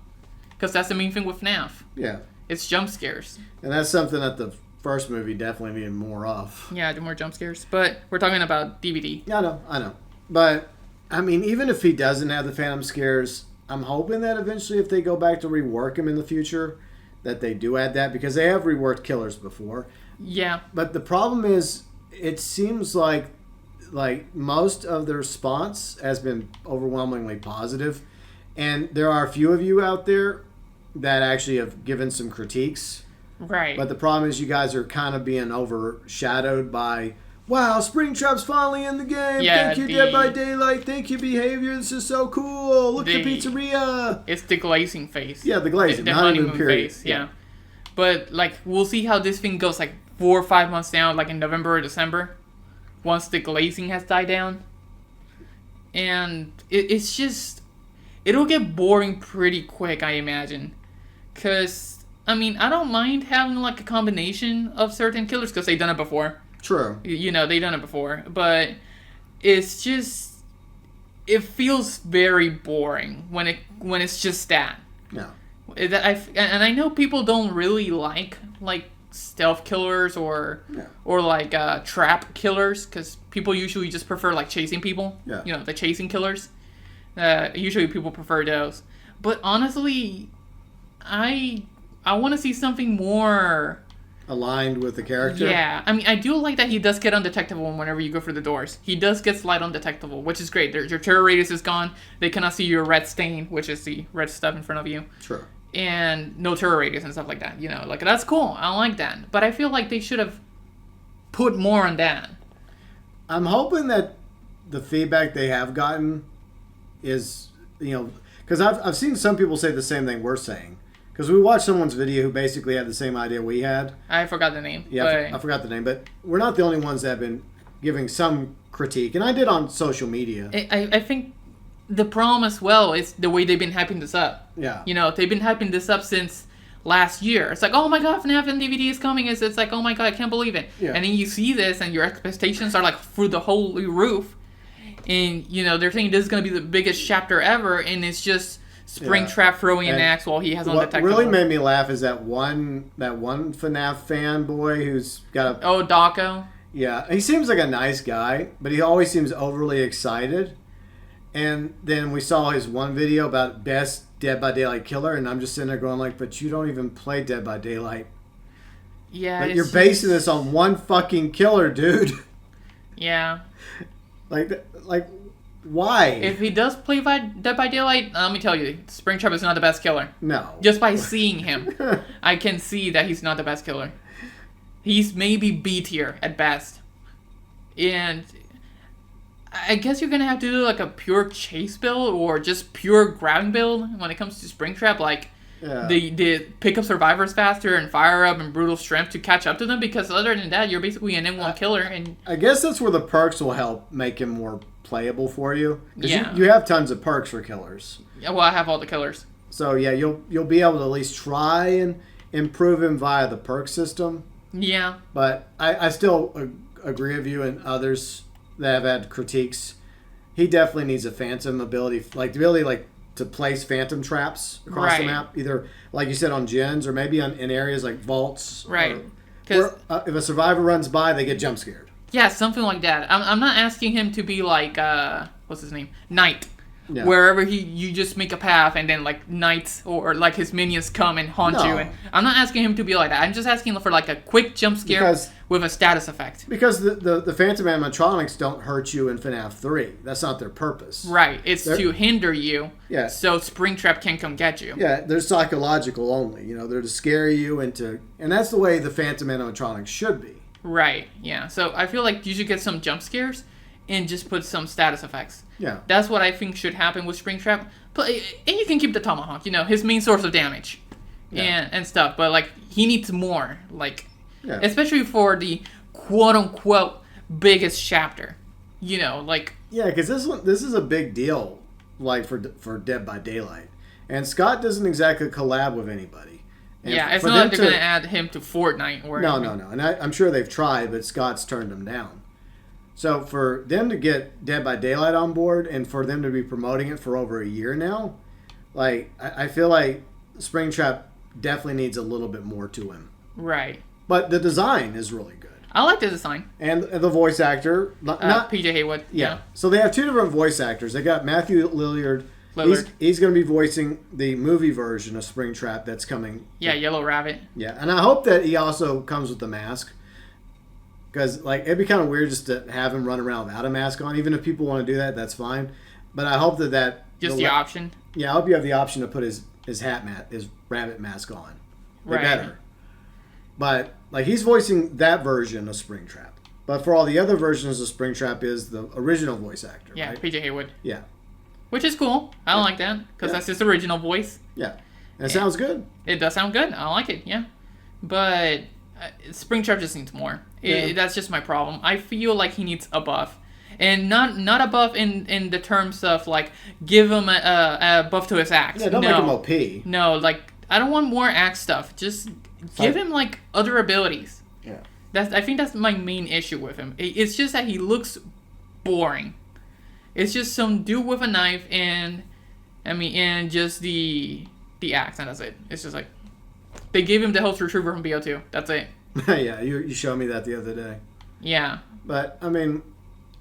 because that's the main thing with FNAF. Yeah, it's jump scares, and that's something that the first movie definitely needed more of. Yeah, more jump scares, but we're talking about DVD. Yeah, I know, but I mean, even if he doesn't have the phantom scares, I'm hoping that eventually, if they go back to rework him in the future, that they do add that, because they have reworked killers before. Yeah. But the problem is, it seems like most of the response has been overwhelmingly positive, and there are a few of you out there that actually have given some critiques. Right. But the problem is, you guys are kind of being overshadowed by, wow, Springtrap's finally in the game. Yeah, Thank you, Dead by Daylight. Thank you, Behavior. This is so cool. Look at the pizzeria. It's the glazing face. Yeah, the glazing. The honeymoon face. Yeah. But, like, we'll see how this thing goes, like, 4 or 5 months down, like in November or December, once the glazing has died down. And it's just, it'll get boring pretty quick, I imagine. Because, I mean, I don't mind having, like, a combination of certain killers, because they've done it before. True. You know, they've done it before. But it's just, it feels very boring when it's just that. Yeah. And I know people don't really like stealth killers or like trap killers, because people usually just prefer like chasing people. Yeah. You know, the chasing killers. Usually people prefer those. But honestly, I want to see something more aligned with the character. Yeah, I mean, I do like that he does get undetectable whenever you go through the doors. He does get slight undetectable, which is great. Your terror radius is gone. They cannot see your red stain, which is the red stuff in front of you. Sure. And no terror radius and stuff like that. You know, like, that's cool. I like that. But I feel like they should have put more on that. I'm hoping that the feedback they have gotten is, you know, because I've seen some people say the same thing we're saying. Because we watched someone's video who basically had the same idea we had. I forgot the name. Yeah, I forgot the name. But we're not the only ones that have been giving some critique. And I did on social media. I think the problem as well is the way they've been hyping this up. Yeah. You know, they've been hyping this up since last year. It's like, oh my god, FNAF and DVD is coming. It's like, oh my god, I can't believe it. Yeah. And then you see this and your expectations are like through the whole roof. And, you know, they're thinking this is going to be the biggest chapter ever. And it's just Springtrap throwing an axe while he has what undetectable. really made me laugh is that one FNAF fanboy who's got a... Oh, Daco? Yeah, he seems like a nice guy, but he always seems overly excited. And then we saw his one video about best Dead by Daylight killer, and I'm just sitting there going like, but you don't even play Dead by Daylight. Yeah, Like, you're basing this on one fucking killer, dude. Yeah. like, why? If he does play Dead by Daylight, let me tell you, Springtrap is not the best killer. No. Just by seeing him, I can see that he's not the best killer. He's maybe B tier at best. And I guess you're going to have to do like a pure chase build or just pure grabbing build when it comes to Springtrap. Like, the pick up survivors faster and fire up and brutal strength to catch up to them, because other than that, you're basically an M1 killer. And I guess that's where the perks will help make him more playable for you. Yeah. You have tons of perks for killers. Yeah, well, I have all the killers. So yeah, you'll be able to at least try and improve him via the perk system. Yeah. But I still agree with you and others that have had critiques. He definitely needs a phantom ability, like really like to place phantom traps across the map, either like you said on gens or maybe in areas like vaults. Right. Or if a survivor runs by, they get jump scared. Yeah, something like that. I'm not asking him to be like what's his name, Knight. Yeah. Wherever you just make a path and then like knights or like his minions come and haunt you. And I'm not asking him to be like that. I'm just asking for like a quick jump scare with a status effect. Because the phantom animatronics don't hurt you in FNAF 3. That's not their purpose. Right. It's to hinder you. Yeah. So Springtrap can come get you. Yeah, they're psychological only. You know, they're to scare you and that's the way the phantom animatronics should be. Right. Yeah. So I feel like you should get some jump scares and just put some status effects. Yeah. That's what I think should happen with Springtrap. But and you can keep the tomahawk, his main source of damage. And stuff. But like he needs more. Like especially for the quote unquote biggest chapter. Yeah, because this is a big deal, like for Dead by Daylight. And Scott doesn't exactly collab with anybody. And it's not like they're going to add him to Fortnite or No. And I'm sure they've tried, but Scott's turned them down. So for them to get Dead by Daylight on board and for them to be promoting it for over a year now, like I feel like Springtrap definitely needs a little bit more to him. Right. But the design is really good. I like the design. And the voice actor, not PJ Haywood. Yeah. So they have two different voice actors. They got Matthew Lillard. He's going to be voicing the movie version of Springtrap that's coming. Yeah, Yellow Rabbit. Yeah, and I hope that he also comes with the mask. Because, like, it'd be kind of weird just to have him run around without a mask on. Even if people want to do that, that's fine. But I hope that... Just the option? Yeah, I hope you have the option to put his rabbit mask on. They're better. But, like, he's voicing that version of Springtrap. But for all the other versions of Springtrap is the original voice actor, Yeah, right? PJ Haywood. Yeah. Which is cool. I don't like that. Because that's his original voice. Yeah. And it sounds good. It does sound good. I like it, yeah. But... Springtrap just needs more. That's just my problem. I feel like he needs a buff. And not a buff in the terms of, like, give him a buff to his axe. Yeah, don't make him OP. No, like, I don't want more axe stuff. Just give him, like, other abilities. Yeah. I think that's my main issue with him. It's just that he looks boring. It's just some dude with a knife and just the axe, and that's it. It's just like... They gave him the health retriever from BO2. That's it. Yeah, you showed me that the other day. Yeah. But, I mean,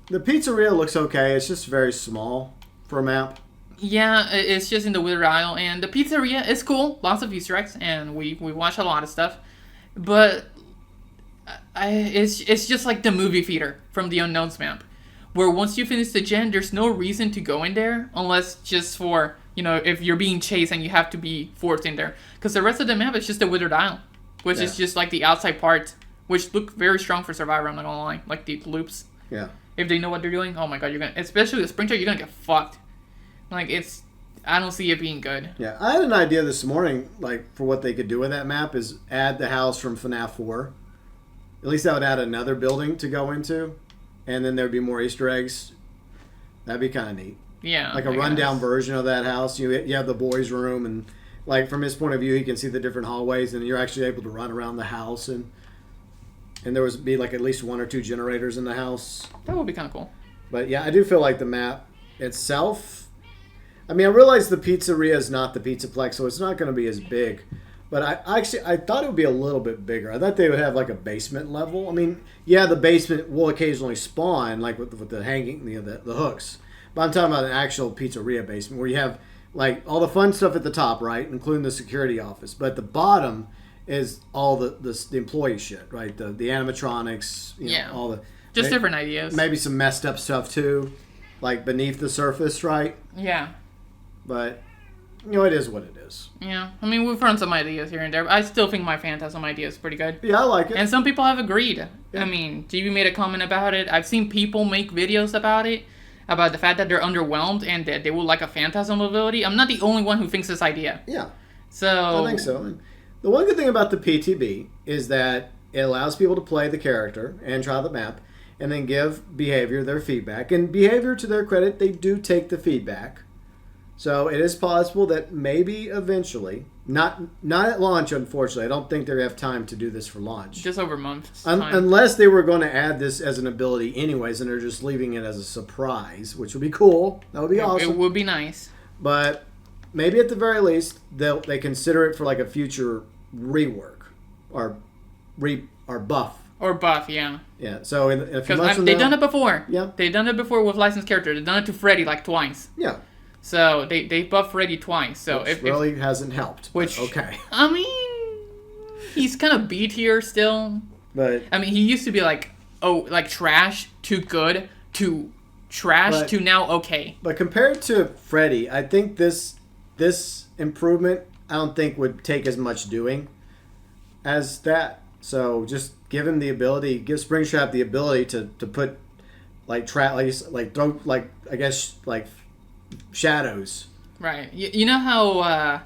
the pizzeria looks okay. It's just very small for a map. Yeah, it's just in the Wither Isle. And the pizzeria is cool. Lots of Easter eggs. And we watch a lot of stuff. But it's just like the movie theater from the Unknowns map. Where once you finish the gen, there's no reason to go in there. Unless just for... if you're being chased and you have to be forced in there. Because the rest of the map is just a Withered Isle. Which is just like the outside part. Which look very strong for Survivor, I'm not gonna lie. Like the loops. Yeah. If they know what they're doing, oh my god, you're gonna... Especially the Springtrap, you're gonna get fucked. Like, I don't see it being good. Yeah, I had an idea this morning, like, for what they could do with that map is add the house from FNAF 4. At least that would add another building to go into. And then there'd be more Easter eggs. That'd be kind of neat. Yeah. Like a rundown version of that house. You have the boys' room, and like from his point of view, he can see the different hallways, and you're actually able to run around the house, and there would be like at least 1 or 2 generators in the house. That would be kind of cool. But yeah, I do feel like the map itself, I mean, I realize the pizzeria is not the Pizzaplex, so it's not going to be as big. But I thought it would be a little bit bigger. I thought they would have like a basement level. I mean, yeah, the basement will occasionally spawn, like with the hanging, the hooks. But I'm talking about an actual pizzeria basement where you have like all the fun stuff at the top, right, including the security office. But at the bottom is all the employee shit, right? The animatronics, you know, all the just different ideas. Maybe some messed up stuff too, like beneath the surface, right? Yeah. But you know, it is what it is. Yeah, I mean, we've run some ideas here and there, but I still think my Phantasm idea is pretty good. Yeah, I like it. And some people have agreed. Yeah. I mean, GB made a comment about it. I've seen people make videos about it, about the fact that they're underwhelmed and that they would like a Phantasm ability. I'm not the only one who thinks this idea. Yeah. So... I think so. The one good thing about the PTB is that it allows people to play the character and try the map and then give behavior their feedback. And behavior, to their credit, they do take the feedback. So it is possible that maybe eventually, not at launch, unfortunately. I don't think they have time to do this for launch. Just over months. Unless they were going to add this as an ability anyways, and they're just leaving it as a surprise, which would be cool. That would be awesome. It would be nice. But maybe at the very least, they consider it for like a future rework or buff. Or buff, yeah. Yeah. So in a few months Because from they've now, done it before. Yeah. They've done it before with licensed characters. They've done it to Freddy like twice. Yeah. So they buffed Freddy twice. So which really hasn't helped. Which okay. I mean, he's kind of B tier still. But I mean, he used to be like trash to good to trash to now okay. But compared to Freddy, I think this improvement I don't think would take as much doing as that. So just give him the ability, give Springtrap the ability to put shadows. Right. You know how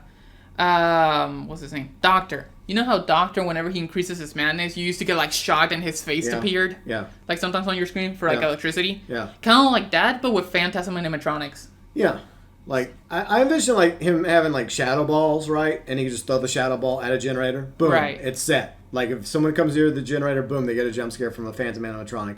what's his name? Doctor. You know how Doctor, whenever he increases his madness, you used to get like shocked and his face appeared? Yeah. Like sometimes on your screen for like electricity? Yeah. Kind of like that, but with Phantasm animatronics. Yeah. Like, I envision like him having like shadow balls, right? And he can just throw the shadow ball at a generator. Boom. Right. It's set. Like if someone comes near the generator, boom, they get a jump scare from a Phantom animatronic.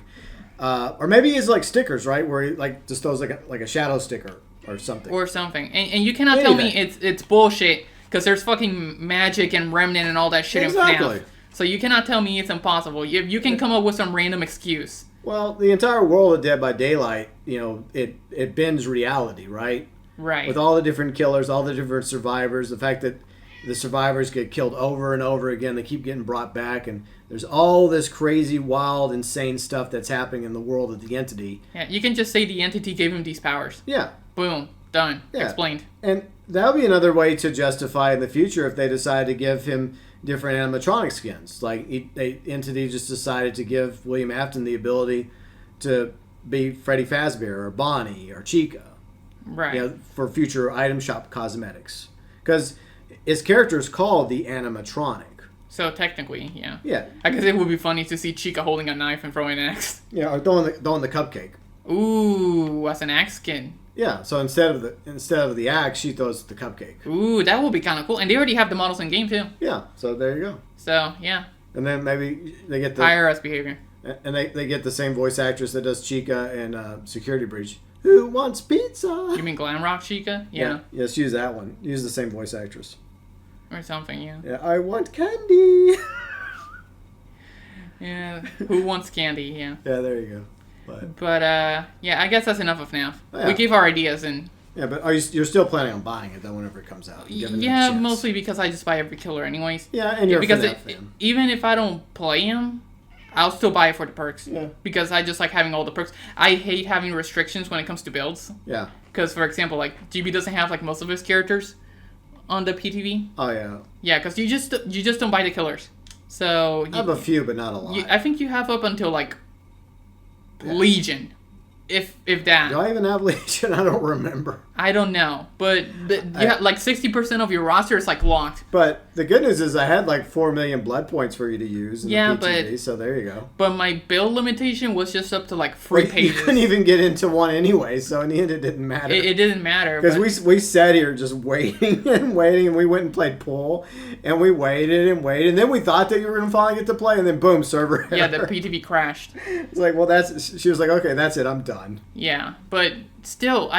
Or maybe he's like stickers, right? Where he like just throws like a shadow sticker or something. Or something. And you cannot tell me it's bullshit because there's fucking magic and remnant and all that shit in FNAF. So you cannot tell me it's impossible. You can come up with some random excuse. Well, the entire world of Dead by Daylight, you know, it bends reality, right? Right. With all the different killers, all the different survivors, the fact that the survivors get killed over and over again, they keep getting brought back, and there's all this crazy, wild, insane stuff that's happening in the world of the entity. Yeah, you can just say the entity gave him these powers. Yeah. Boom. Done. Yeah. Explained. And that would be another way to justify in the future if they decide to give him different animatronic skins. Like, the entity just decided to give William Afton the ability to be Freddy Fazbear or Bonnie or Chica. Right. You know, for future item shop cosmetics. Because his character is called the animatronic. So technically, yeah. Yeah. I guess it would be funny to see Chica holding a knife and throwing an axe. Yeah, or throwing the cupcake. Ooh, that's an axe skin. Yeah, so instead of the axe, she throws the cupcake. Ooh, that would be kind of cool. And they already have the models in game too. Yeah, so there you go. So yeah. And then maybe they get the higher us behavior. And they get the same voice actress that does Chica and Security Breach. Who wants pizza? You mean Glam Rock Chica? Yeah. Yes, use that one. Use the same voice actress. Or something, yeah. Yeah, I want candy. Yeah, who wants candy? Yeah. Yeah, there you go. But yeah, I guess that's enough of FNAF. Yeah. We gave our ideas and. Yeah, but you're still planning on buying it though whenever it comes out? Yeah, mostly because I just buy every killer anyways. Yeah, and you're because a FNAF fan. Even if I don't play him, I'll still buy it for the perks. Yeah. Because I just like having all the perks. I hate having restrictions when it comes to builds. Yeah. Because, for example, like, GB doesn't have, like, most of his characters on the PTV. Oh, yeah. Yeah, because you just don't buy the killers. So... I have a few, but not a lot. I think you have up until, like, Legion. If that. Do I even have Legion? I don't remember. I don't know. But you have, like 60% of your roster is like locked. But the good news is I had like 4 million blood points for you to use in the PTV, so there you go. But my build limitation was just up to like 3 pages. You couldn't even get into one anyway, so in the end it didn't matter. It didn't matter. Because we sat here just waiting and waiting, and we went and played pool, and we waited and waited, and then we thought that you were going to finally get to play, and then boom, server error. Yeah, the PTV crashed. It's like, well, she was like, okay, that's it, I'm done. Yeah, but still,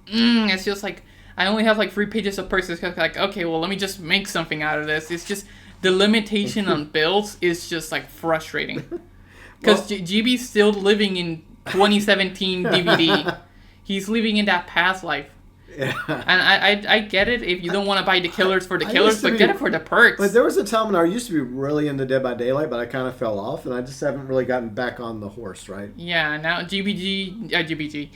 it's just like, I only have like 3 pages of perks. It's like, okay, well, let me just make something out of this. It's just the limitation on builds is just like frustrating. Because GB's still living in 2017 DVD. He's living in that past life. Yeah. And I get it if you don't want to buy the killers for the killers, but get it for the perks. But there was a time when I used to be really into Dead by Daylight, but I kind of fell off, and I just haven't really gotten back on the horse, right? Yeah, now GB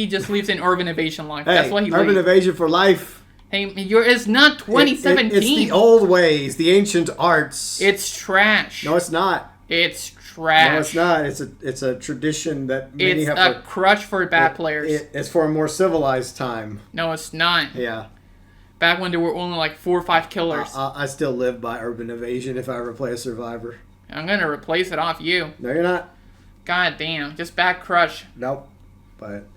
just lives in urban evasion life. Hey, that's what he urban lives. Evasion for life. Hey, it's not 2017. It's the old ways, the ancient arts. It's trash. No, it's not. It's trash. No, it's not. It's a tradition that many have. It's a crutch for bad players. It's for a more civilized time. No, it's not. Yeah. Back when there were only like 4 or 5 killers. I still live by urban evasion if I ever play a survivor. I'm gonna replace it off you. No, you're not. God damn, just bad crutch. Nope. But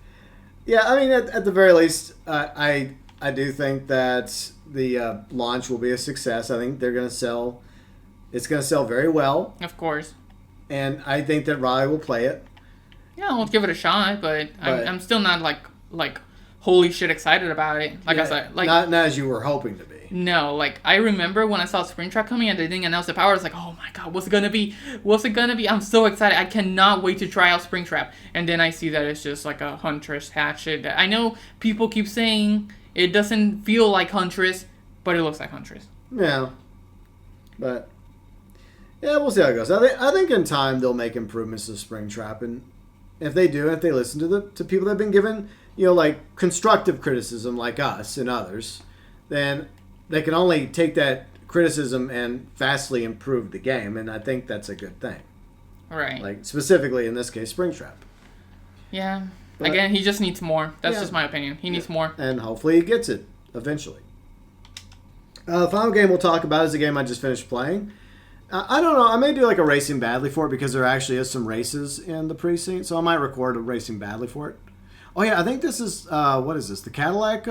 yeah, I mean, at the very least, I do think that the launch will be a success. I think they're gonna sell. It's gonna sell very well. Of course. And I think that Riley will play it. Yeah, I'll give it a shot, but I'm still not like holy shit excited about it. Like I said, like not as you were hoping to be. No, like I remember when I saw Springtrap coming and they didn't announce the power. I was like, oh my god, what's it gonna be? What's it gonna be? I'm so excited. I cannot wait to try out Springtrap. And then I see that it's just like a Huntress hatchet. I know people keep saying it doesn't feel like Huntress, but it looks like Huntress. Yeah, but. Yeah, we'll see how it goes. I think in time they'll make improvements to Springtrap, and if they do, if they listen to people that have been given, like constructive criticism like us and others, then they can only take that criticism and vastly improve the game, and I think that's a good thing. Right. Like specifically in this case, Springtrap. Yeah. But, again, he just needs more. That's just my opinion. He needs more. And hopefully he gets it eventually. The final game we'll talk about is the game I just finished playing. I don't know. I may do like a Racing Badly for it because there actually is some races in the precinct, so I might record a Racing Badly for it. Oh yeah, I think this is what is this? The Cadillac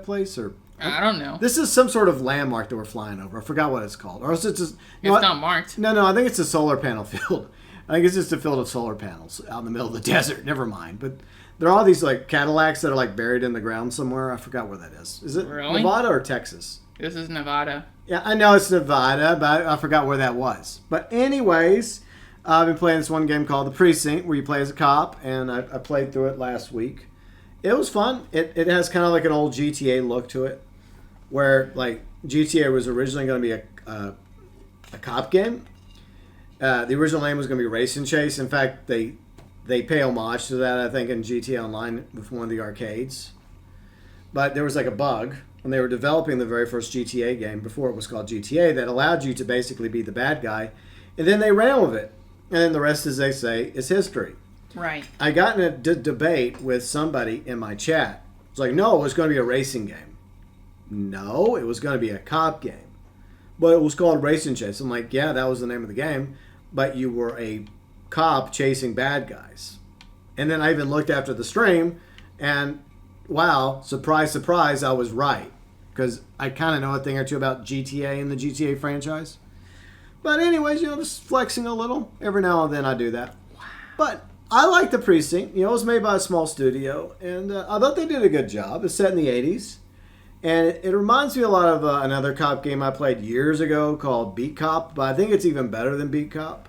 place or? I don't know. This is some sort of landmark that we're flying over. I forgot what it's called. Or is it just? It's not marked. No. I think it's a solar panel field. I think it's just a field of solar panels out in the middle of the desert. Never mind. But there are all these like Cadillacs that are like buried in the ground somewhere. I forgot where that is. Is it really? Nevada or Texas? This is Nevada. Yeah, I know it's Nevada, but I forgot where that was. But anyways, I've been playing this one game called The Precinct, where you play as a cop, and I played through it last week. It was fun. It has kind of like an old GTA look to it, where like GTA was originally going to be a cop game. The original name was going to be Race and Chase. In fact, they pay homage to that, I think, in GTA Online with one of the arcades. But there was like a bug when they were developing the very first GTA game, before it was called GTA, that allowed you to basically be the bad guy. And then they ran with it. And then the rest, as they say, is history. Right. I got in a debate with somebody in my chat. It's like, no, it was going to be a racing game. No, it was going to be a cop game. But it was called Race and Chase. I'm like, yeah, that was the name of the game. But you were a cop chasing bad guys. And then I even looked after the stream, and wow, surprise, surprise, I was right. Because I kind of know a thing or two about GTA and the GTA franchise. But anyways, just flexing a little. Every now and then I do that. But I like The Precinct. It was made by a small studio. And I thought they did a good job. It's set in the 80s. And it reminds me a lot of another cop game I played years ago called Beat Cop. But I think it's even better than Beat Cop.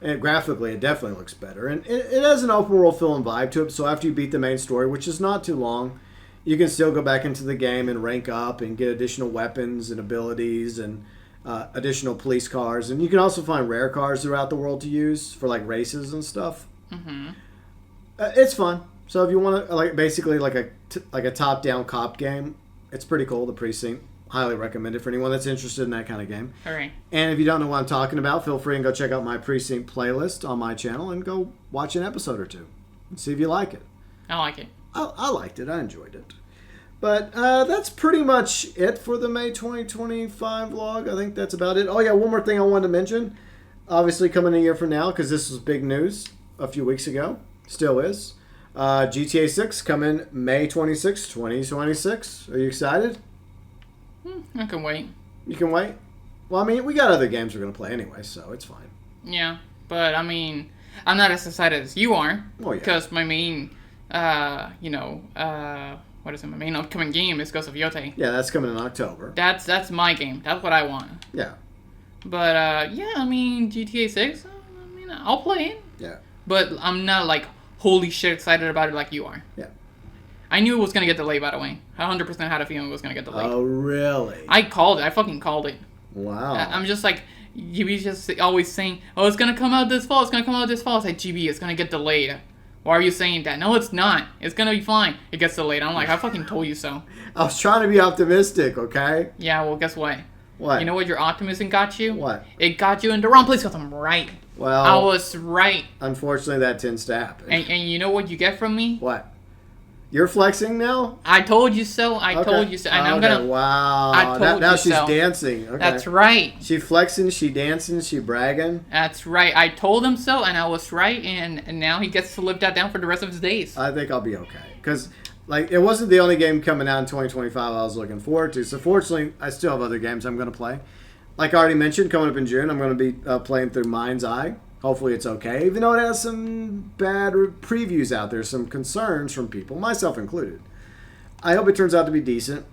And graphically, it definitely looks better. And it has an open world feel and vibe to it. So after you beat the main story, which is not too long, you can still go back into the game and rank up and get additional weapons and abilities and additional police cars. And you can also find rare cars throughout the world to use for like races and stuff. Mm-hmm. It's fun. So if you want to basically like a top-down cop game, it's pretty cool. The Precinct. Highly recommend it for anyone that's interested in that kind of game. All right. And if you don't know what I'm talking about, feel free and go check out my Precinct playlist on my channel and go watch an episode or two and see if you like it. I like it. I liked it. I enjoyed it. But that's pretty much it for the May 2025 vlog. I think that's about it. Oh, yeah, one more thing I wanted to mention. Obviously, coming a year from now, because this was big news a few weeks ago. Still is. GTA 6 coming May 26, 2026. Are you excited? I can wait. You can wait? Well, I mean, we got other games we're going to play anyway, so it's fine. Yeah, but I mean, I'm not as excited as you are. Oh, yeah. Because my main what is it? My main upcoming game is Ghost of Yotei. Yeah, that's coming in October. That's my game. That's what I want. Yeah. But yeah, I mean GTA 6. I mean, I'll play it. Yeah. But I'm not like holy shit excited about it like you are. Yeah. I knew it was gonna get delayed. By the way, I 100% had a feeling it was gonna get delayed. Oh really? I called it. I fucking called it. Wow. I'm just like, GB's just always saying, oh, it's gonna come out this fall. It's gonna come out this fall. It's like, GB, it's gonna get delayed. Why are you saying that? No, it's not. It's gonna be fine. It gets delayed. I'm like, I fucking told you so. I was trying to be optimistic, okay? Yeah, well, guess what? What? You know what your optimism got you? What? It got you in the wrong place because I'm right. Well, I was right. Unfortunately, that tends to happen. And you know what you get from me? What? You're flexing now? I told you so. I told you so. And I'm gonna. Wow. I told now you she's so. dancing. Okay. That's right. She flexing, she dancing, she bragging. That's right. I told him so, and I was right, and now he gets to live that down for the rest of his days. I think I'll be okay. Because, like, it wasn't the only game coming out in 2025 I was looking forward to. So, fortunately, I still have other games I'm going to play. Like I already mentioned, coming up in June, I'm going to be playing through Mind's Eye. Hopefully it's okay, even though it has some bad previews out there, some concerns from people, myself included. I hope it turns out to be decent.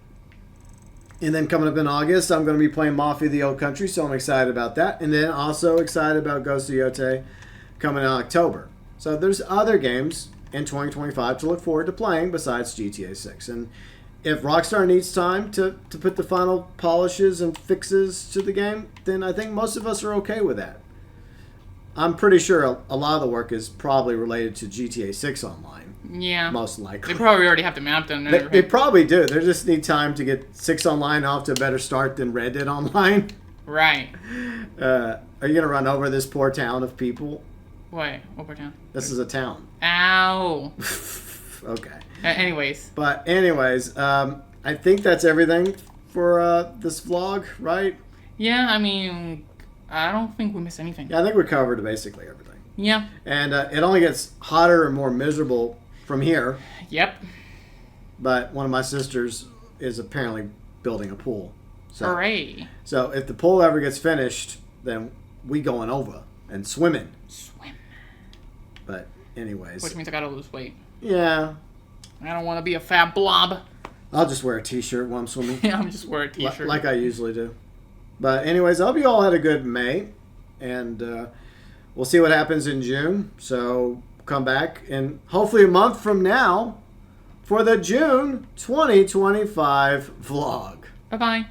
And then coming up in August, I'm going to be playing Mafia: The Old Country, so I'm excited about that. And then also excited about Ghost of Yotei coming in October. So there's other games in 2025 to look forward to playing besides GTA 6. And if Rockstar needs time to put the final polishes and fixes to the game, then I think most of us are okay with that. I'm pretty sure a lot of the work is probably related to GTA 6 Online. Yeah. Most likely. They probably already have the map done. They probably do. They just need time to get 6 Online off to a better start than Red did Online. Right. Are you going to run over this poor town of people? What poor town? This is a town. Ow. Okay. Anyways. But anyways, I think that's everything for this vlog, right? Yeah, I mean, I don't think we missed anything. Yeah, I think we covered basically everything. Yeah. And it only gets hotter and more miserable from here. Yep. But one of my sisters is apparently building a pool. So, hooray. So if the pool ever gets finished, then we going over and swimming. Swim. But anyways. Which means I gotta lose weight. Yeah. I don't want to be a fat blob. I'll just wear a t-shirt while I'm swimming. Yeah, I'm just wearing a t-shirt. Like I usually do. But anyways, I hope you all had a good May. And we'll see what happens in June. So come back and hopefully a month from now for the June 2025 vlog. Bye-bye.